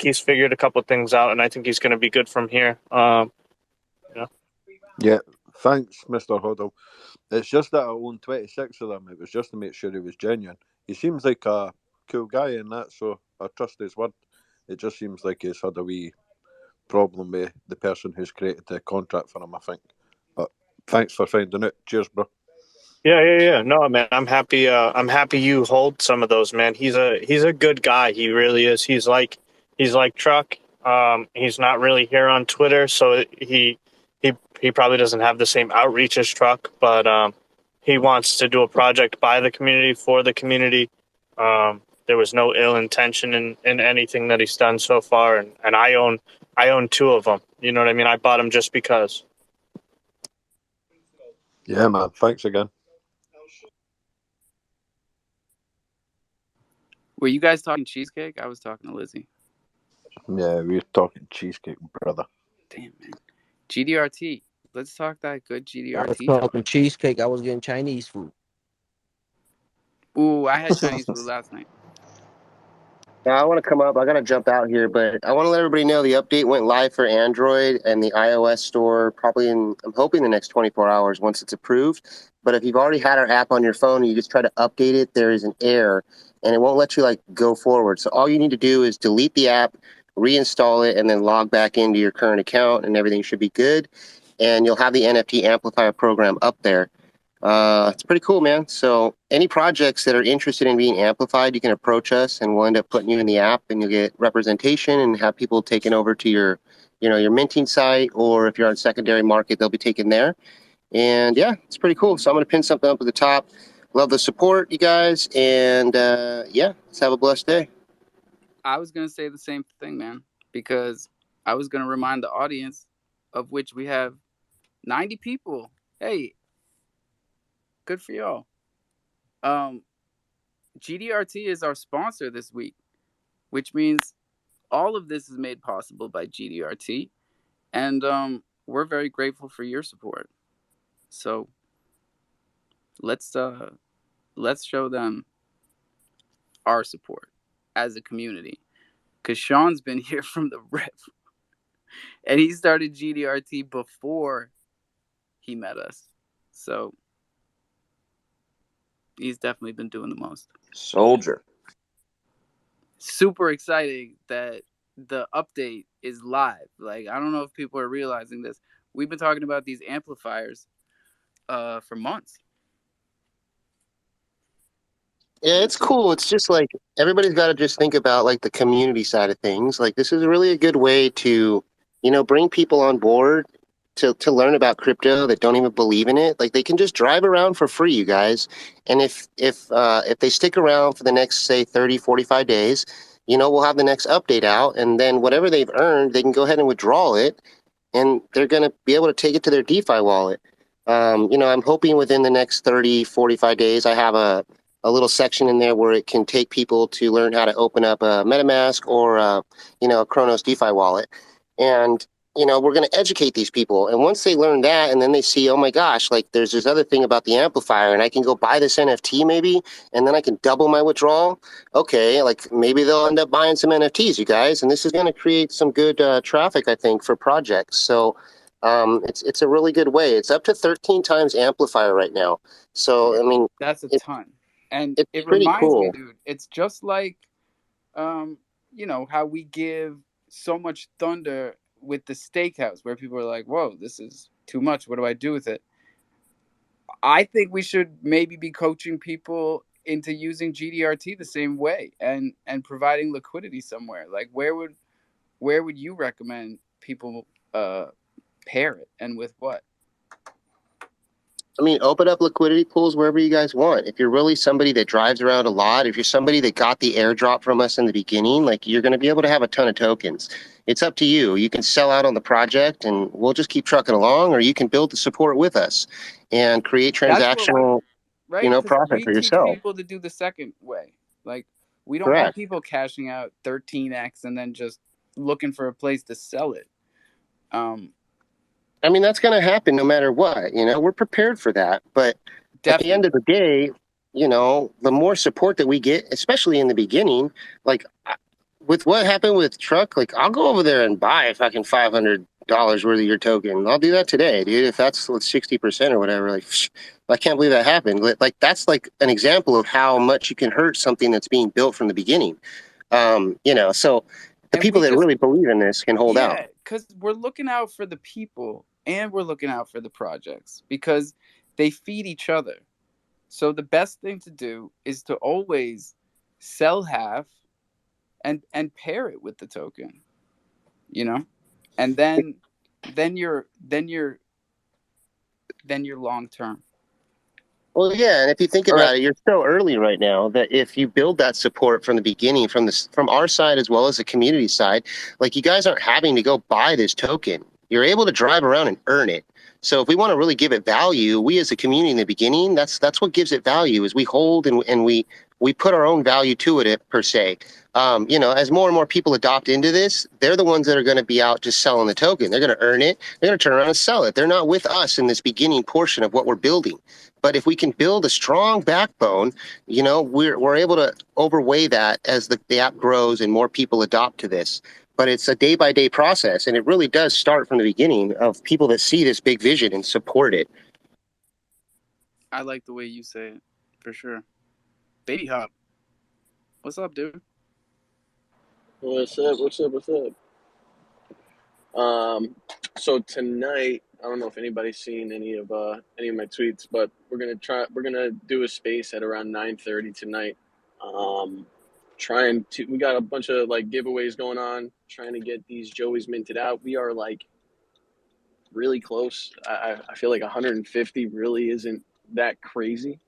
he's figured a couple things out, and I think he's going to be good from here. Yeah, thanks, Mr. Hoddle. It's just that I own 26 of them. It was just to make sure he was genuine. He seems like a cool guy in that, so I trust his word. It just seems like he's had a wee problem with the person who's created the contract for him, I think. But thanks for finding out. Cheers, bro. Yeah. No, man, I'm happy. I'm happy you hold some of those, man. He's a good guy. He really is. He's like Truck. He's not really here on Twitter, so he probably doesn't have the same outreach as Truck, but he wants to do a project by the community for the community. There was no ill intention in anything that he's done so far, and I own two of them. You know what I mean? I bought them just because. Yeah, man. Thanks again. Were you guys talking cheesecake? I was talking to Lizzie. Yeah, we're talking cheesecake, brother. Damn, man. GDRT. Let's talk that good I was GDRT talking talk. cheesecake. I was getting Chinese food. Ooh, I had Chinese food last night. Now, I want to come up. I got to jump out here, but I want to let everybody know the update went live for Android and the iOS store probably I'm hoping the next 24 hours once it's approved. But if you've already had our app on your phone and you just try to update it, there is an error and it won't let you like go forward. So all you need to do is delete the app, reinstall it, and then log back into your current account and everything should be good. And you'll have the NFT amplifier program up there. It's pretty cool, man. So any projects that are interested in being amplified, you can approach us and we'll end up putting you in the app and you'll get representation and have people taken over to your, your minting site, or if you're on secondary market, they'll be taken there. And yeah, it's pretty cool. So I'm going to pin something up at the top. Love the support, you guys. And yeah, let's have a blessed day. I was going to say the same thing, man, because I was going to remind the audience, of which we have 90 people. Hey, good for y'all. GDRT is our sponsor this week, which means all of this is made possible by GDRT, and we're very grateful for your support. So let's show them our support as a community, because Sean's been here from the rip, and he started GDRT before he met us, so he's definitely been doing the most. Soldier. Super exciting that the update is live. Like, I don't know if people are realizing this. We've been talking about these amplifiers for months. Yeah, it's cool. It's just like everybody's got to just think about like the community side of things. Like this is really a good way to, bring people on board to learn about crypto that don't even believe in it. Like they can just drive around for free, you guys. And if they stick around for the next say 30, 45 days, we'll have the next update out and then whatever they've earned, they can go ahead and withdraw it and they're going to be able to take it to their DeFi wallet. I'm hoping within the next 30, 45 days, I have a little section in there where it can take people to learn how to open up a MetaMask or, a Kronos DeFi wallet. And, we're going to educate these people. And once they learn that and then they see, oh my gosh, like there's this other thing about the amplifier and I can go buy this NFT maybe, and then I can double my withdrawal. Okay, like maybe they'll end up buying some NFTs, you guys. And this is going to create some good traffic, I think, for projects. So it's a really good way. It's up to 13 times amplifier right now. So, I mean, that's a ton. And it's it pretty reminds me, cool. dude, it's just like, how we give so much thunder with the steakhouse where people are like, whoa, this is too much. What do I do with it? I think we should maybe be coaching people into using GDRT the same way and providing liquidity somewhere. Like where would you recommend people pair it, and with what? I mean, open up liquidity pools wherever you guys want. If you're really somebody that drives around a lot, if you're somebody that got the airdrop from us in the beginning, like you're going to be able to have a ton of tokens. It's up to you. You can sell out on the project and we'll just keep trucking along, or you can build the support with us and create transactional, right? Because profit we for teach yourself. people to do the second way. Like we don't want Correct. people cashing out 13x and then just looking for a place to sell it. I mean, that's going to happen no matter what. We're prepared for that. But at the end of the day, the more support that we get, especially in the beginning, like with what happened with Truck, like I'll go over there and buy fucking $500 worth of your token. I'll do that today, dude. If that's 60% or whatever, like I can't believe that happened. Like that's like an example of how much you can hurt something that's being built from the beginning. So the people that really believe in this can hold out. Yeah, because we're looking out for the people and we're looking out for the projects because they feed each other. So the best thing to do is to always sell half and pair it with the token, you know? And then you're long term. Well, yeah, and if you think All about right. it, you're so early right now that if you build that support from the beginning, from our side as well as the community side, like you guys aren't having to go buy this token. You're able to drive around and earn it. So if we want to really give it value, we as a community in the beginning, that's what gives it value is we hold and we put our own value to it per se. As more and more people adopt into this, they're the ones that are going to be out just selling the token. They're going to earn it. They're going to turn around and sell it. They're not with us in this beginning portion of what we're building. But if we can build a strong backbone, we're able to overweigh that as the app grows and more people adopt to this. But it's a day-by-day process, and it really does start from the beginning of people that see this big vision and support it. I like the way you say it, for sure. Baby Hop, what's up, dude? What's up? What's up? What's up? So tonight, I don't know if anybody's seen any of my tweets, but we're gonna do a space at around 9:30 tonight. We got a bunch of like giveaways going on, trying to get these Joeys minted out. We are like really close. I feel like 150 really isn't that crazy,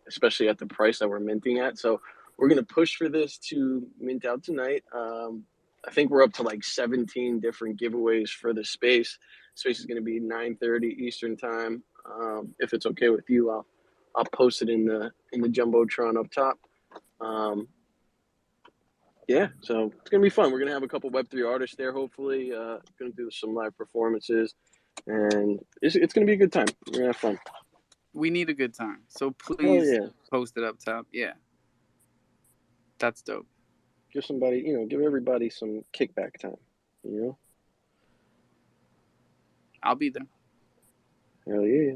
especially at the price that we're minting at. So we're gonna push for this to mint out tonight. I think we're up to like 17 different giveaways for the space. Space is going to be 9:30 Eastern time. If it's okay with you, I'll post it in the jumbotron up top. Yeah, so it's gonna be fun. We're gonna have a couple Web3 artists there. Hopefully, gonna do some live performances, and it's gonna be a good time. We're gonna have fun. We need a good time, so Oh please yeah, post it up top. Yeah, that's dope. give somebody, give everybody some kickback time. I'll be there. Hell yeah.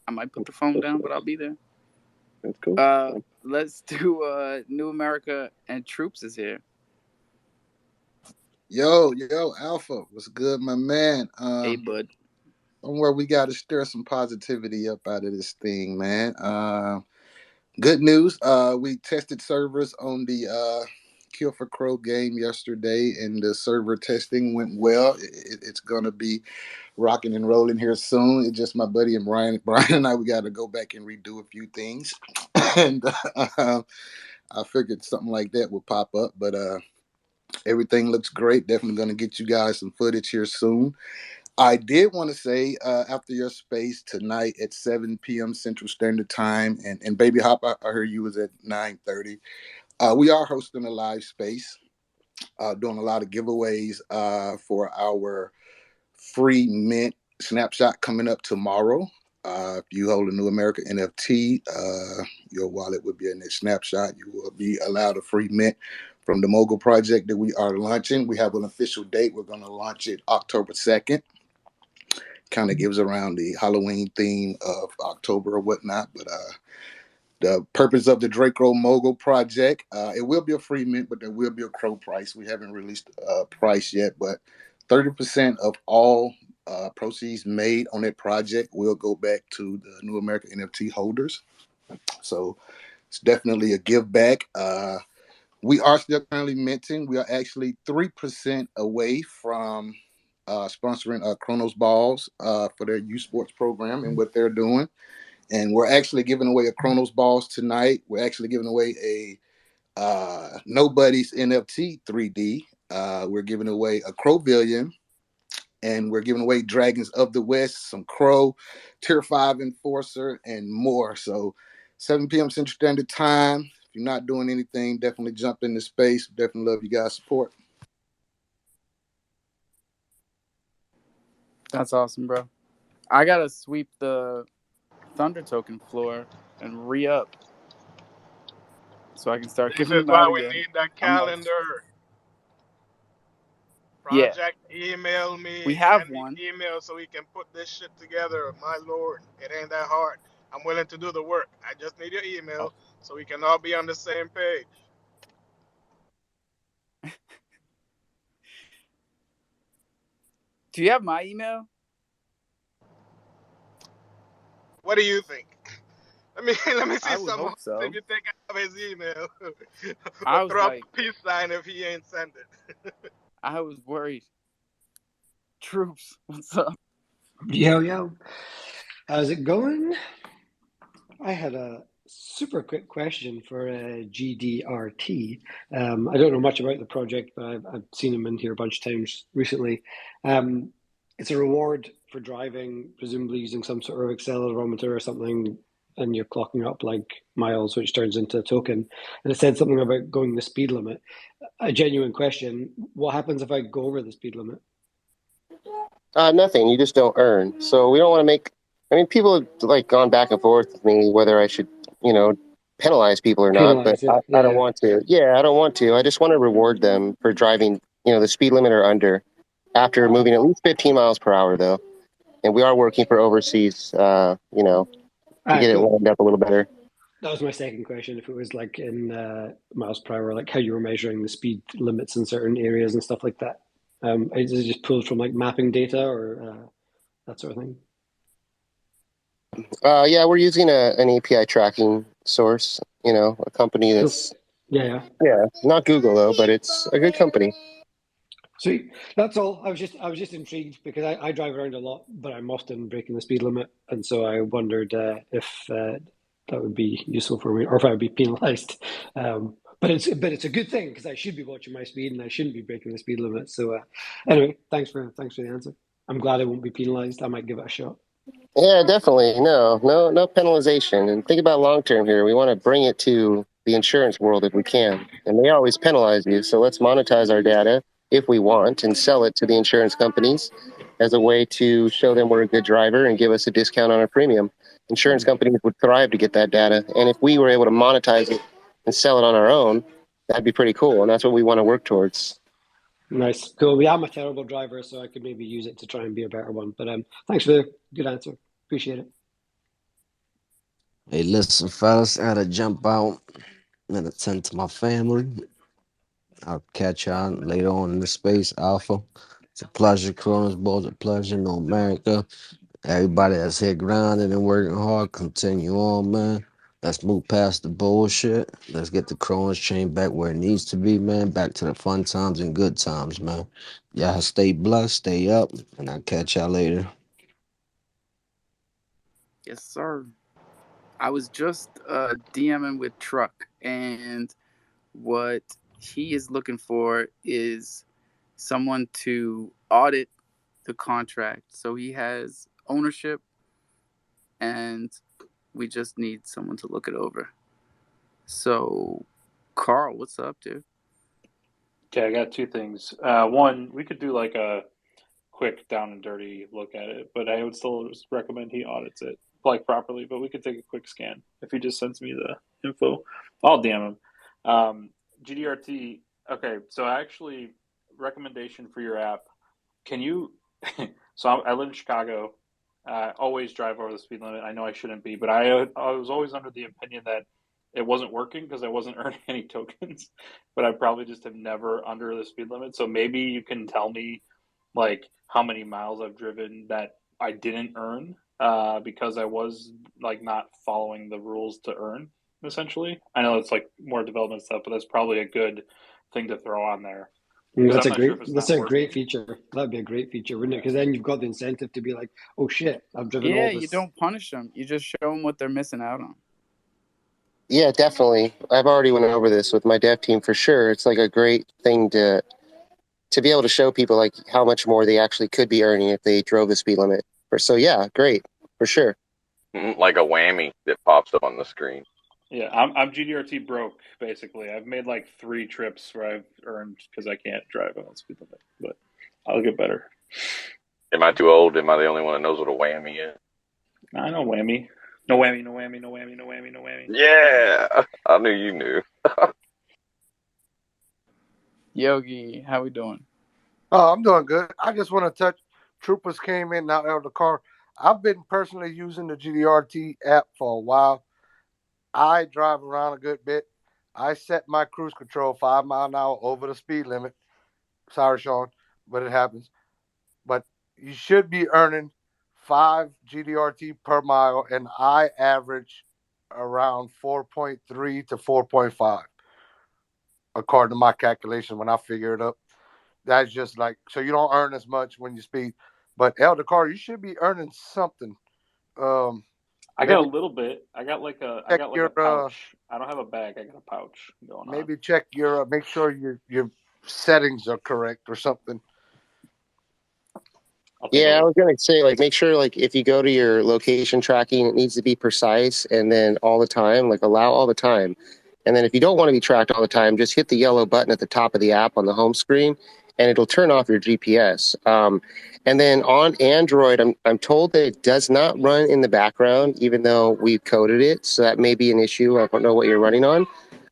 I might put the phone down, but I'll be there. That's cool. Let's do New America and Troops is here. Yo, Alpha, what's good, my man? Hey, bud. Somewhere we got to stir some positivity up out of this thing, man. Good news. We tested servers on the Kill for Crow game yesterday, and the server testing went well. It's gonna be rocking and rolling here soon. It's just my buddy and Brian and I. We got to go back and redo a few things, and I figured something like that would pop up, but everything looks great. Definitely going to get you guys some footage here soon. I did want to say after your space tonight at 7 p.m. Central Standard Time, and Baby Hop, I heard you was at 9:30. We are hosting a live space, doing a lot of giveaways for our free mint snapshot coming up tomorrow. If you hold a New America NFT, your wallet will be in that snapshot. You will be allowed a free mint from the Mogul project that we are launching. We have an official date. We're going to launch it October 2nd. Kind of gives around the Halloween theme of October or whatnot. But the purpose of the Draco Mogul project, it will be a free mint, but there will be a crow price. We haven't released a price yet, but 30% of all proceeds made on that project will go back to the New America NFT holders. So it's definitely a give back. We are still currently minting. We are actually 3% away from sponsoring Chronos Balls for their youth sports program and what they're doing. And we're actually giving away a Chronos Balls tonight. We're actually giving away a Nobody's NFT 3D. We're giving away a Crowvillion. And we're giving away Dragons of the West, some Crow, Tier 5 Enforcer, and more. So 7 p.m. Central Standard Time. If you're not doing anything, definitely jump into space. Definitely love you guys' support. That's awesome, bro. I gotta sweep the Thunder token floor and re-up so I can start This giving is them why out we again. need that I'm like, calendar. yeah, Project, email me, we have send me one. email so we can put this shit together. My lord, it ain't that hard. I'm willing to do the work. I just need your email so we can all be on the same page. Do you have my email? What do you think? Let me see I would some hope hearts if so. you think I have his email, or I was throw up like, a peace sign if he ain't send it. I was worried. Troops, what's up? Yo, yo. How's it going? I had a super quick question for GDRT. I don't know much about the project, but I've seen him in here a bunch of times recently. Um, it's a reward for driving, presumably using some sort of accelerometer or something, and you're clocking up like miles, which turns into a token. And it said something about going the speed limit. A genuine question: what happens if I go over the speed limit? Nothing. You just don't earn. So we don't want to make. I mean, people have like gone back and forth with me whether I should, penalize people or not. But Penalize it? I Yeah, don't yeah. want to. Yeah, I don't want to. I just want to reward them for driving, the speed limit or under, after moving at least 15 miles per hour, though. And we are working for overseas, to get it Cool. lined up a little better. That was my second question. If it was like in miles per hour, like how you were measuring the speed limits in certain areas and stuff like that. Is it just pulled from like mapping data or that sort of thing? Yeah, we're using an API tracking source. A company Cool. that's Yeah, not Google though, but it's a good company. sweet. That's all. I was just intrigued because I drive around a lot, but I'm often breaking the speed limit, and so I wondered if that would be useful for me or if I would be penalized. But it's a good thing because I should be watching my speed and I shouldn't be breaking the speed limit. So anyway, thanks for the answer. I'm glad I won't be penalized. I might give it a shot. Yeah, definitely. No penalization. And think about long term here. We want to bring it to the insurance world if we can. And they always penalize you. So let's monetize our data if we want and sell it to the insurance companies as a way to show them we're a good driver and give us a discount on our premium. Insurance companies would thrive to get that data. And if we were able to monetize it and sell it on our own, that'd be pretty cool. And that's what we want to work towards. Nice, cool. Yeah, I'm a terrible driver, so I could maybe use it to try and be a better one. But thanks for the good answer. Appreciate it. Hey, listen, fellas, I gotta jump out and attend to my family. I'll catch y'all later on in the space, Alpha. It's a pleasure, Cronus Ball. It's a pleasure, no America. Everybody that's here grinding and working hard, continue on, man. Let's move past the bullshit. Let's get the Cronus chain back where it needs to be, man. Back to the fun times and good times, man. Y'all stay blessed, stay up, and I'll catch y'all later. Yes, sir. I was just DMing with Truck, and what he is looking for is someone to audit the contract. So he has ownership, and we just need someone to look it over. So, Carl, what's up, dude? Okay, I got two things. One, we could do like a quick down and dirty look at it, but I would still recommend he audits it like properly. But we could take a quick scan if he just sends me the info. I'll DM him. GDRT. Okay, so actually, recommendation for your app. Can you? So I live in Chicago. Always drive over the speed limit. I know I shouldn't be, but I was always under the opinion that it wasn't working because I wasn't earning any tokens. But I probably just have never under the speed limit. So maybe you can tell me like how many miles I've driven that I didn't earn because I was like not following the rules to earn. Essentially, I know it's like more development stuff, but that's probably a good thing to throw on there because That's I'm a not sure if great it's that's not a great working. feature. That'd be a great feature, wouldn't it? Because then you've got the incentive to be like, oh shit, I've driven Yeah, all you this. don't punish them. You just show them what they're missing out on. Yeah, definitely. I've already went over this with my dev team for sure. It's like a great thing to be able to show people like how much more they actually could be earning if they drove the speed limit. So yeah, great for sure. Like a whammy that pops up on the screen. Yeah, I'm GDRT broke basically. I've made like 3 trips where I've earned because I can't drive on the speed limit, but I'll get better. Am I too old? Am I the only one that knows what a whammy is? I know whammy. No whammy, no whammy, no whammy, no whammy, no whammy. Yeah, I knew you knew. Yogi, how we doing? Oh, I'm doing good. I just want to touch. Troopers came in now out of the car. I've been personally using the GDRT app for a while. I drive around a good bit. I set my cruise control 5 mile an hour over the speed limit. Sorry, Sean, but it happens. But you should be earning 5 GDRT per mile, and I average around 4.3 to 4.5, according to my calculation when I figure it up. That's just like, so you don't earn as much when you speed. But Elder Carter, you should be earning something. I got a Maybe little bit. I got like check a your pouch. I don't have a bag. I got a pouch going on. maybe check your make sure your settings are correct or something. Yeah, I was gonna say, like, make sure, like, if you go to your location tracking, it needs to be precise, and then all the time, like, allow all the time. And then if you don't want to be tracked all the time, just hit the yellow button at the top of the app on the home screen, and it'll turn off your GPS. And then on Android, I'm told that it does not run in the background, even though we've coded it. So that may be an issue. I don't know what you're running on.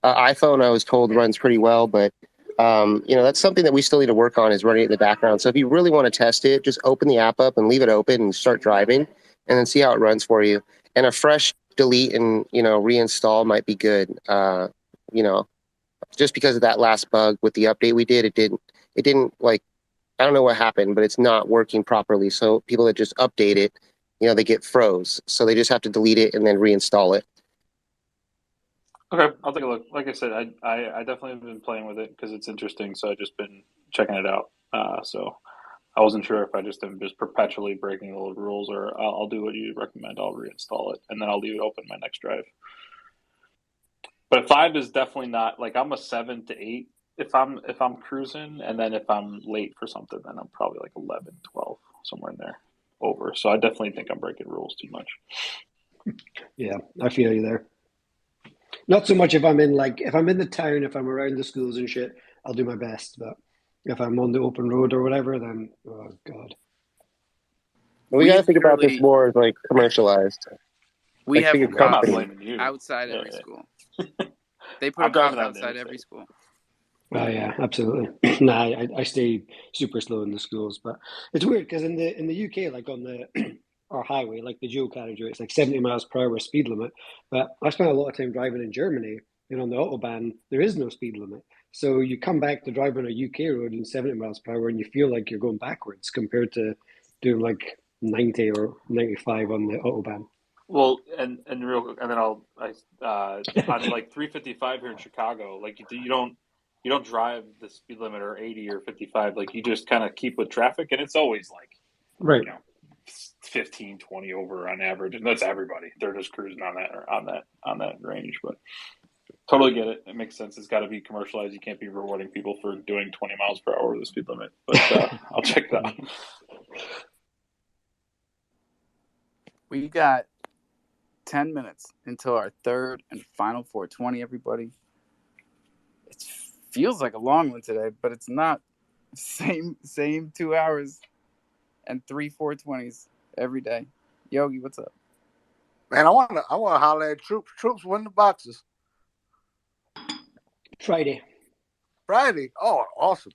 iPhone, I was told, runs pretty well, but that's something that we still need to work on, is running it in the background. So if you really want to test it, just open the app up and leave it open and start driving, and then see how it runs for you. And a fresh delete and reinstall might be good. Just because of that last bug with the update we did, it didn't like, I don't know what happened, but it's not working properly. So people that just update it, they get froze. So they just have to delete it and then reinstall it. Okay, I'll take a look. Like I said, I definitely have been playing with it because it's interesting. So I've just been checking it out. So I wasn't sure if I just am just perpetually breaking the rules, or I'll do what you recommend. I'll reinstall it and then I'll leave it open my next drive. But 5 is definitely not like, I'm a 7 to 8 if I'm cruising, and then if I'm late for something, then I'm probably like 11, 12, somewhere in there over. So I definitely think I'm breaking rules too much. Yeah, I feel you there. Not so much if I'm in the town, if I'm around the schools and shit, I'll do my best. But if I'm on the open road or whatever, then oh god. We got to think about this more as like commercialized. We have bigger I'm not company. blaming you. Outside every school. They put a cop outside every school. Oh yeah, absolutely. Nah, I stay super slow in the schools, but it's weird because in the UK, like on the our highway, like the dual carriageway, it's like 70 miles per hour speed limit. But I spent a lot of time driving in Germany, and on the autobahn there is no speed limit. So you come back to drive on a UK road in 70 miles per hour, and you feel like you're going backwards compared to doing like 90 or 95 on the autobahn. Well, and then on like 355 here in Chicago, like you don't drive the speed limit or 80 or 55. Like you just kind of keep with traffic, and it's always like right, 15, 20 over on average, and that's everybody. They're just cruising on that range. But totally get it. It makes sense. It's got to be commercialized. You can't be rewarding people for doing 20 miles per hour the speed limit. But I'll check that out. We got 10 minutes until our third and final 420, everybody. It feels like a long one today, but it's not. Same 2 hours and 3 420s every day. Yogi, what's up? Man, I wanna holler at Troops. Troops win the boxes. Friday. Oh, awesome.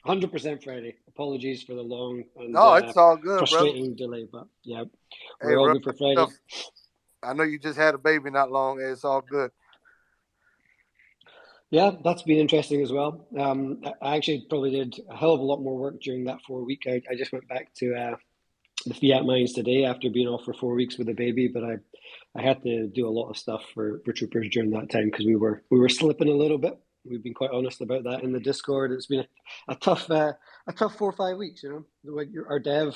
100% Friday. Apologies for the long and it's all good, frustrating delay, but yeah, we're hey, all bro, good for Friday. I know you just had a baby not long. It's all good. Yeah, that's been interesting as well. I actually probably did a hell of a lot more work during that 4 week. I just went back to the Fiat Mines today after being off for 4 weeks with a baby, but I had to do a lot of stuff for troopers during that time because we were slipping a little bit. We've been quite honest about that in the Discord. It's been a tough 4 or 5 weeks. Our dev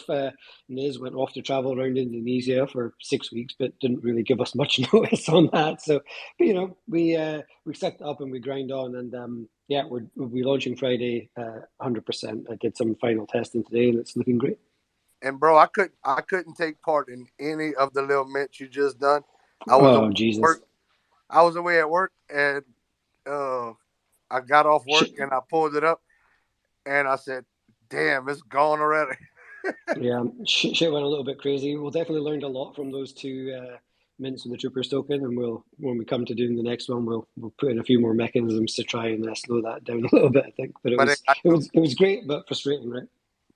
Niz went off to travel around Indonesia for 6 weeks, but didn't really give us much notice on that. So, but, we sucked up and we grind on, and we'll be launching Friday 100%. I did some final testing today, and it's looking great. And bro, I couldn't take part in any of the little mints you just done. Jesus! I was away at work, and I got off work and I pulled it up, and I said, "Damn, it's gone already." Yeah, shit went a little bit crazy. We'll definitely learned a lot from those 2 mints of the Troopers token, and when we come to doing the next one, we'll put in a few more mechanisms to try and slow that down a little bit. I think, but it was great, but frustrating, right?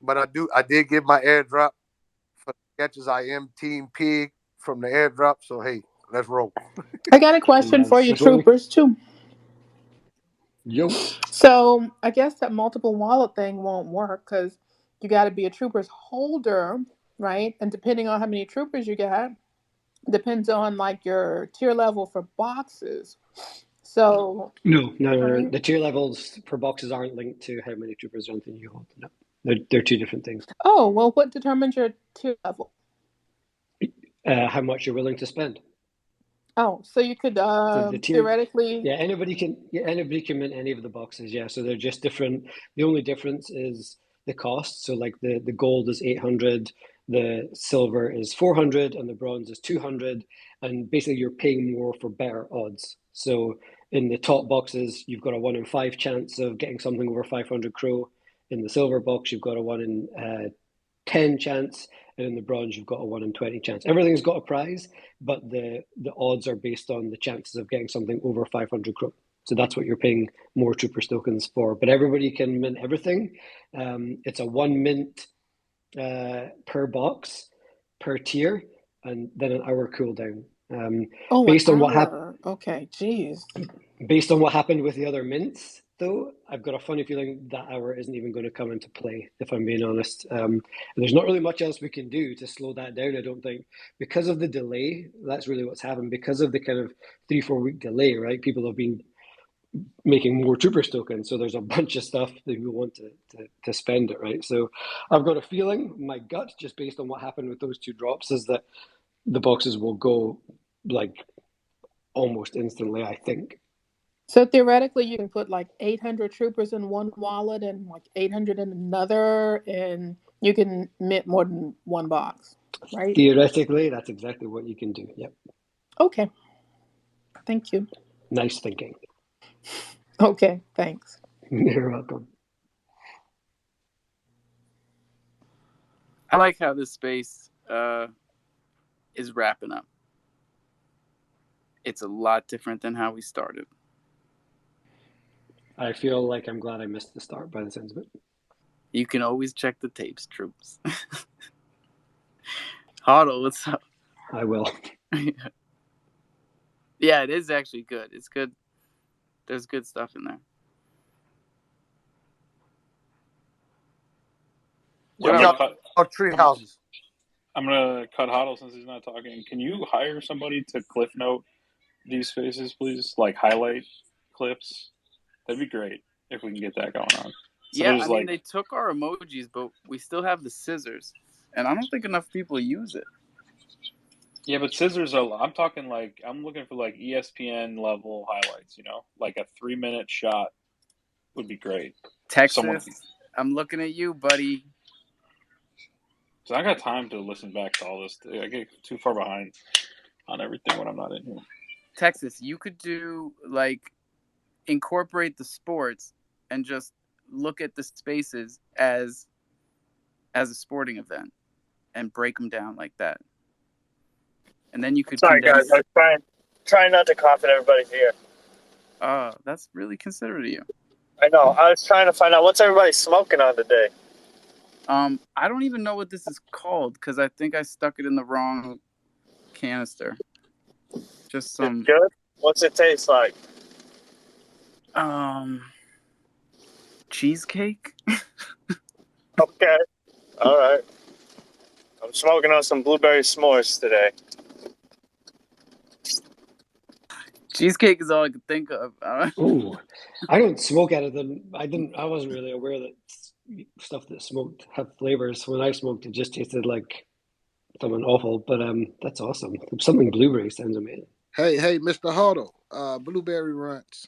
But I did get my airdrop for the catches. I am Team Pig from the airdrop, so hey, let's roll. I got a question for you, Troopers, too. Yo. So I guess that multiple wallet thing won't work because you got to be a Troopers holder, right? And depending on how many Troopers you got, depends on like your tier level for boxes. So No. right? The tier levels for boxes aren't linked to how many troopers or anything you hold. No, they're two different things. Oh, well, what determines your tier level? How much you're willing to spend. Oh, so you could So the tier, theoretically. yeah, anybody can mint any of the boxes. Yeah, so they're just different. The only difference is the cost. So like the gold is 800, the silver is 400, and the bronze is 200. And basically, you're paying more for better odds. So in the top boxes, you've got a 1 in 5 chance of getting something over 500 crow. In the silver box, you've got a 1 in 10 chance, and in the bronze you've got a 1 in 20 chance. Everything's got a prize, but the odds are based on the chances of getting something over 500 crow. So that's what you're paying more troopers tokens for. But everybody can mint everything. It's a 1 mint per box per tier, and then an hour cooldown. Oh, Based an on what hour. Okay, jeez. Based on what happened with the other mints, though, I've got a funny feeling that hour isn't even going to come into play, if I'm being honest. There's not really much else we can do to slow that down, I don't think. Because of the delay, that's really what's happened. Because of the kind of 3-4 week delay, right? People have been making more troopers tokens, so there's a bunch of stuff that people want to spend it, right? So I've got a feeling, my gut, just based on what happened with those 2 drops, is that the boxes will go like almost instantly, I think. So theoretically, you can put like 800 troopers in one wallet and like 800 in another, and you can mint more than one box, right? Theoretically, that's exactly what you can do. Yep. Okay. Thank you. Nice thinking. Okay, thanks. You're welcome. I like how this space is wrapping up. It's a lot different than how we started. I feel like I'm glad I missed the start by the sounds of it. You can always check the tapes, troops. Huddle, what's up? I will. Yeah, it is actually good. It's good. There's good stuff in there. What y'all about tree houses? I'm gonna cut Huddle since he's not talking. Can you hire somebody to cliff note these spaces, please? Like highlight clips. That'd be great if we can get that going on. So yeah, I mean, they took our emojis, but we still have the scissors, and I don't think enough people use it. Yeah, but scissors are. I'm talking like I'm looking for like ESPN level highlights. You know, like a 3-minute shot would be great. Texas, I'm looking at you, buddy. So I got time to listen back to all this. I get too far behind on everything when I'm not in here. Texas, you could do like incorporate the sports and just look at the spaces as a sporting event and break them down like that. And then you could. Sorry, guys. I was trying not to cough in everybody's ear. That's really considerate of you. I know. I was trying to find out what's everybody smoking on today. I don't even know what this is called because I think I stuck it in the wrong canister. Just some. It's good. What's it taste like? Cheesecake. Okay. All right. I'm smoking on some blueberry s'mores today. Cheesecake is all I could think of. Ooh, I don't smoke out of them. I wasn't really aware that stuff that smoked have flavors. When I smoked, it just tasted like something awful. But that's awesome. Something blueberry sounds amazing. Hey, Mr. Huddle, blueberry runts.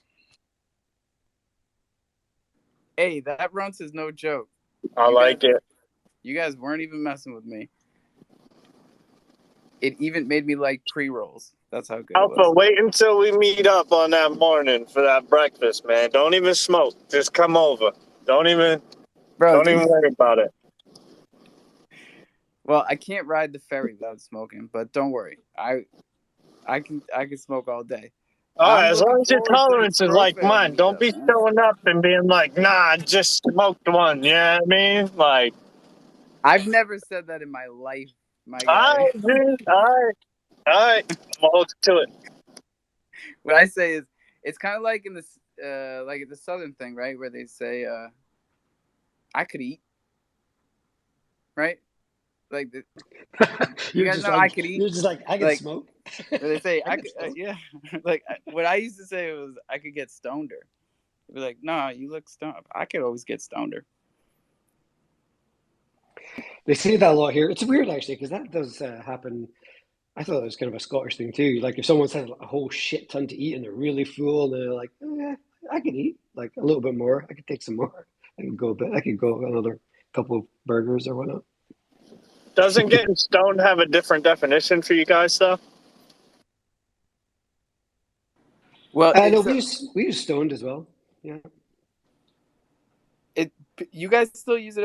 Hey, that runts is no joke. I like it. You guys weren't even messing with me. It even made me like pre-rolls. That's how good Alpha, it was. wait until we meet up on that morning for that breakfast, man. Don't even smoke. Just come over. Don't even worry about it. Well, I can't ride the ferry without smoking, but don't worry. I can smoke all day. All right, as long as your tolerance is like mine, don't be showing up and being like, nah, I just smoked one. You know what I mean? Like, I've never said that in my life, my guy. All right, dude. All right. I'm gonna hold you to it. What I say is, it's kind of like in this, like the Southern thing, right, where they say, "I could eat," right? Like, you guys know I could eat. You're just like, I could smoke. They say I could, yeah. Like what I used to say was I could get stoneder. They'd be like, "No, you look stoned." I could always get stoneder. They say that a lot here. It's weird actually because that does happen. I thought it was kind of a Scottish thing too. Like if someone's had a whole shit ton to eat and they're really full and they're like, I could eat like a little bit more. I could take some more. I could go a bit. I could go another couple of burgers or whatnot. Doesn't getting stoned have a different definition for you guys, though? Well, no, we use stoned as well. Yeah. You guys still use it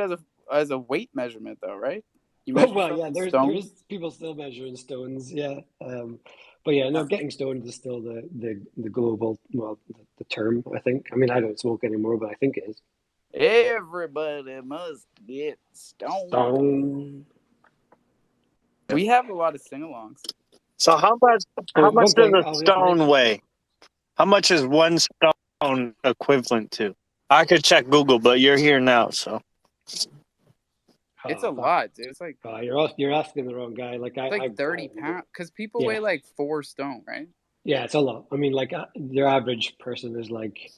as a weight measurement, though, right? You measure Well, yeah. There stones? is people still measuring stones. Yeah. But yeah, no, getting stoned is still the global the term. I think. I mean, I don't smoke anymore, but I think it is. Everybody must get stoned. We have a lot of sing-alongs. So how much does a stone weigh? How much is one stone equivalent to? I could check Google, but you're here now, so. It's a lot, dude. It's like you're asking the wrong guy. Like it's like 30 pounds because people weigh like 4 stone, right? Yeah, it's a lot. I mean, like your average person is like,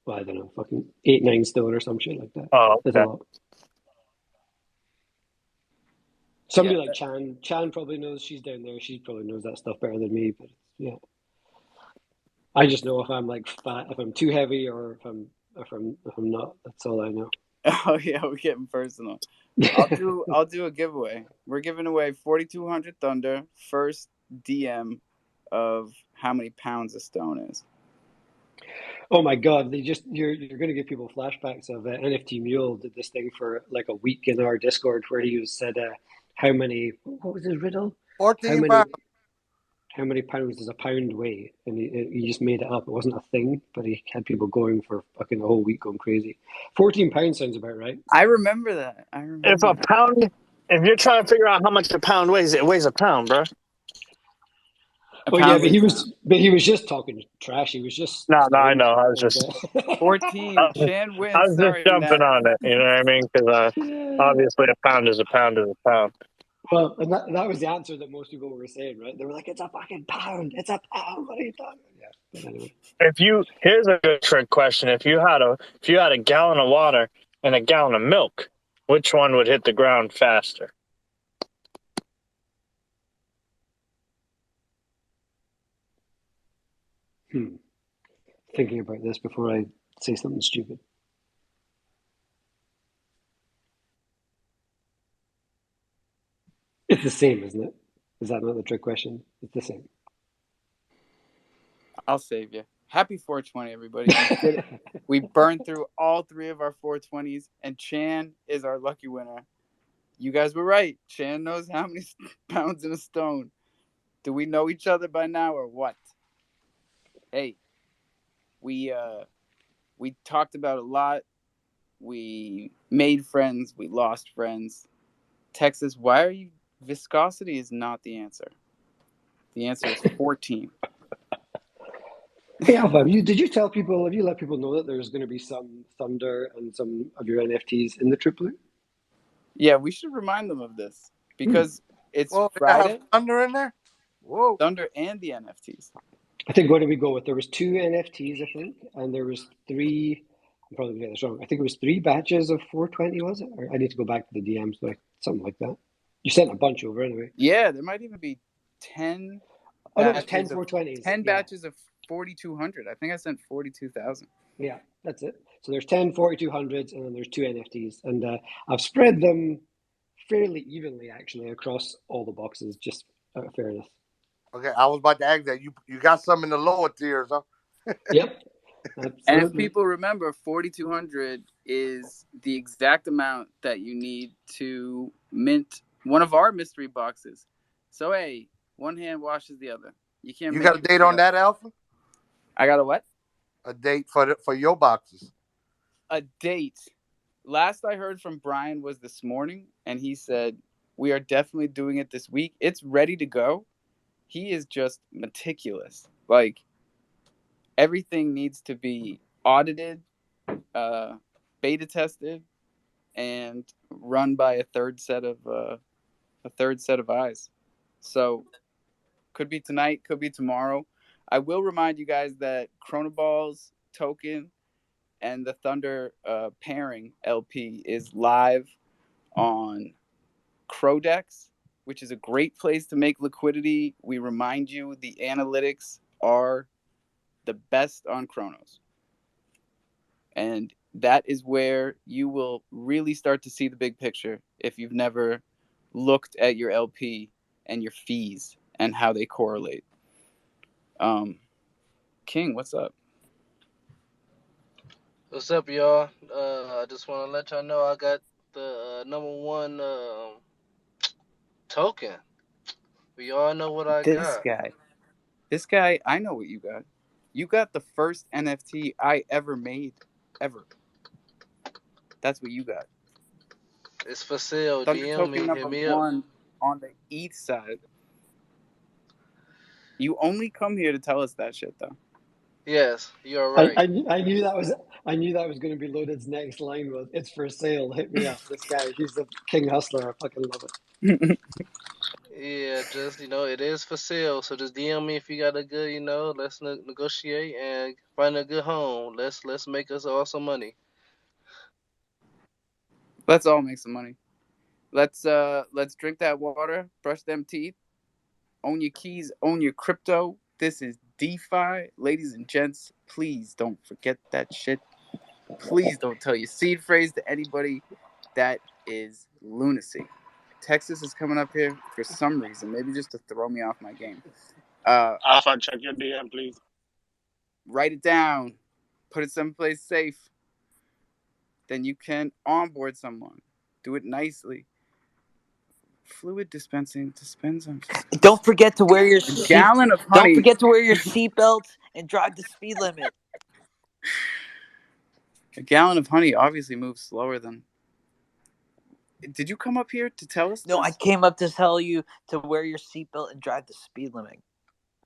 well, I don't know, fucking 8-9 stone or some shit like that. Oh, okay. It's a lot. Somebody like Chan probably knows. She's down there. She probably knows that stuff better than me. But yeah, I just know if I'm like fat, if I'm too heavy, or if I'm not. That's all I know. Oh yeah, we're getting personal. I'll do a giveaway. We're giving away 4,200 Thunder first DM of how many pounds a stone is. Oh my God! You're going to give people flashbacks of NFT Mule did this thing for like a week in our Discord where he said how many, what was his riddle? 14 pounds. How many pounds does a pound weigh? And he just made it up. It wasn't a thing, but he had people going for fucking a whole week going crazy. 14 pounds sounds about right. I remember that. If you're trying to figure out how much a pound weighs, it weighs a pound, bro. Well, yeah, but he was just talking trash. He was just no, I know. I was just 14. Chan wins. I was just jumping on it. You know what I mean? Because obviously a pound is a pound is a pound. Well, and that was the answer that most people were saying, right? They were like, "It's a fucking pound! It's a pound! What are you talking about?" Yeah. But anyway. Here's a good trick question: if you had a gallon of water and a gallon of milk, which one would hit the ground faster? Thinking about this before I say something stupid. It's the same, isn't it? Is that not the trick question? It's the same. I'll save you. Happy 420, everybody. We burned through all 3 of our 420s, and Chan is our lucky winner. You guys were right. Chan knows how many pounds in a stone. Do we know each other by now or what? Hey, we talked about a lot. We made friends. We lost friends. Texas, why are you... Viscosity is not the answer. The answer is 14. Hey, Alpha, did you let people know that there's going to be some Thunder and some of your NFTs in the triplet? Yeah, we should remind them of this because it's Friday. Have Thunder in there? Whoa. Thunder and the NFTs. I think, what did we go with? There was 2 NFTs, I think, and there was 3, I'm probably going to get this wrong. I think it was 3 batches of 420, was it? Or I need to go back to the DMs, but something like that. You sent a bunch over anyway. Yeah, there might even be 10 batches 10 420s. 10 batches of 4,200. I think I sent 42,000. Yeah, that's it. So there's 10 4,200s and then there's 2 NFTs. And I've spread them fairly evenly, actually, across all the boxes, just out of fairness. Okay, I was about to ask that. You got some in the lower tiers, huh? Yep. Absolutely. And if people remember, 4,200 is the exact amount that you need to mint one of our mystery boxes. So, hey, one hand washes the other. You can't. You got a date on that, Alpha? I got a what? A date for your boxes. A date. Last I heard from Brian was this morning, and he said, we are definitely doing it this week. It's ready to go. He is just meticulous. Like, everything needs to be audited, beta tested, and run by a third set of eyes. So Could be tonight, could be tomorrow. I will remind you guys that Chronoball's token and the Thunder pairing LP is live on Crodex, which is a great place to make liquidity. We remind you the analytics are the best on Chronos. And that is where you will really start to see the big picture if you've never looked at your LP and your fees and how they correlate. King, what's up? What's up, y'all? I just want to let y'all know I got the number one token. We all know what I This got. guy, I know what you got. You got the first NFT I ever made, ever. That's what you got. It's for sale. Thunder DM token me. Hit number me up. 1 on the ETH side. You only come here to tell us that shit, though. Yes, you're I, right. I, I knew that was going to be Loaded's next line was "It's for sale. Hit me up." This guy, he's the king hustler. I fucking love it. Yeah, just it is for sale. So just DM me if you got a good, let's negotiate and find a good home. Let's make us all some money. Let's all make some money. Let's drink that water, brush them teeth, own your keys, own your crypto. This is DeFi, ladies and gents. Please don't forget that shit. Please don't tell your seed phrase to anybody. That is lunacy. Texas is coming up here for some reason, maybe just to throw me off my game. Alpha, check your DM, please. Write it down, put it someplace safe. Then you can onboard someone. Do it nicely. Fluid dispensing dispense on. Don't forget to wear your A seat. gallon of Don't honey. forget to wear your seatbelt and drive the speed limit. A gallon of honey obviously moves slower than. Did you come up here to tell us? No, this? I came up to tell you to wear your seatbelt and drive the speed limit.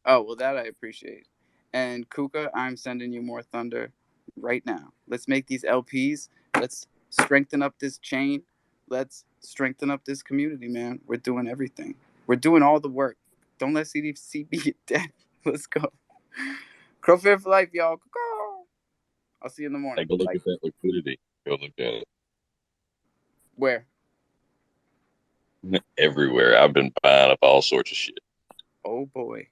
Oh, well, that I appreciate. And Kuka, I'm sending you more thunder right now. Let's make these LPs. Let's strengthen up this chain. Let's strengthen up this community, man. We're doing everything. We're doing all the work. Don't let CDC be dead. Let's go. Crofam for life, y'all. I'll see you in the morning. Take a look Bye. at that liquidity. Go look at it. Where? Everywhere. I've been buying up all sorts of shit. Oh, boy.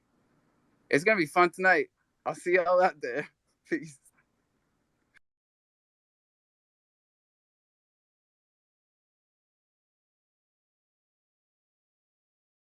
It's going to be fun tonight. I'll see y'all out there. Peace.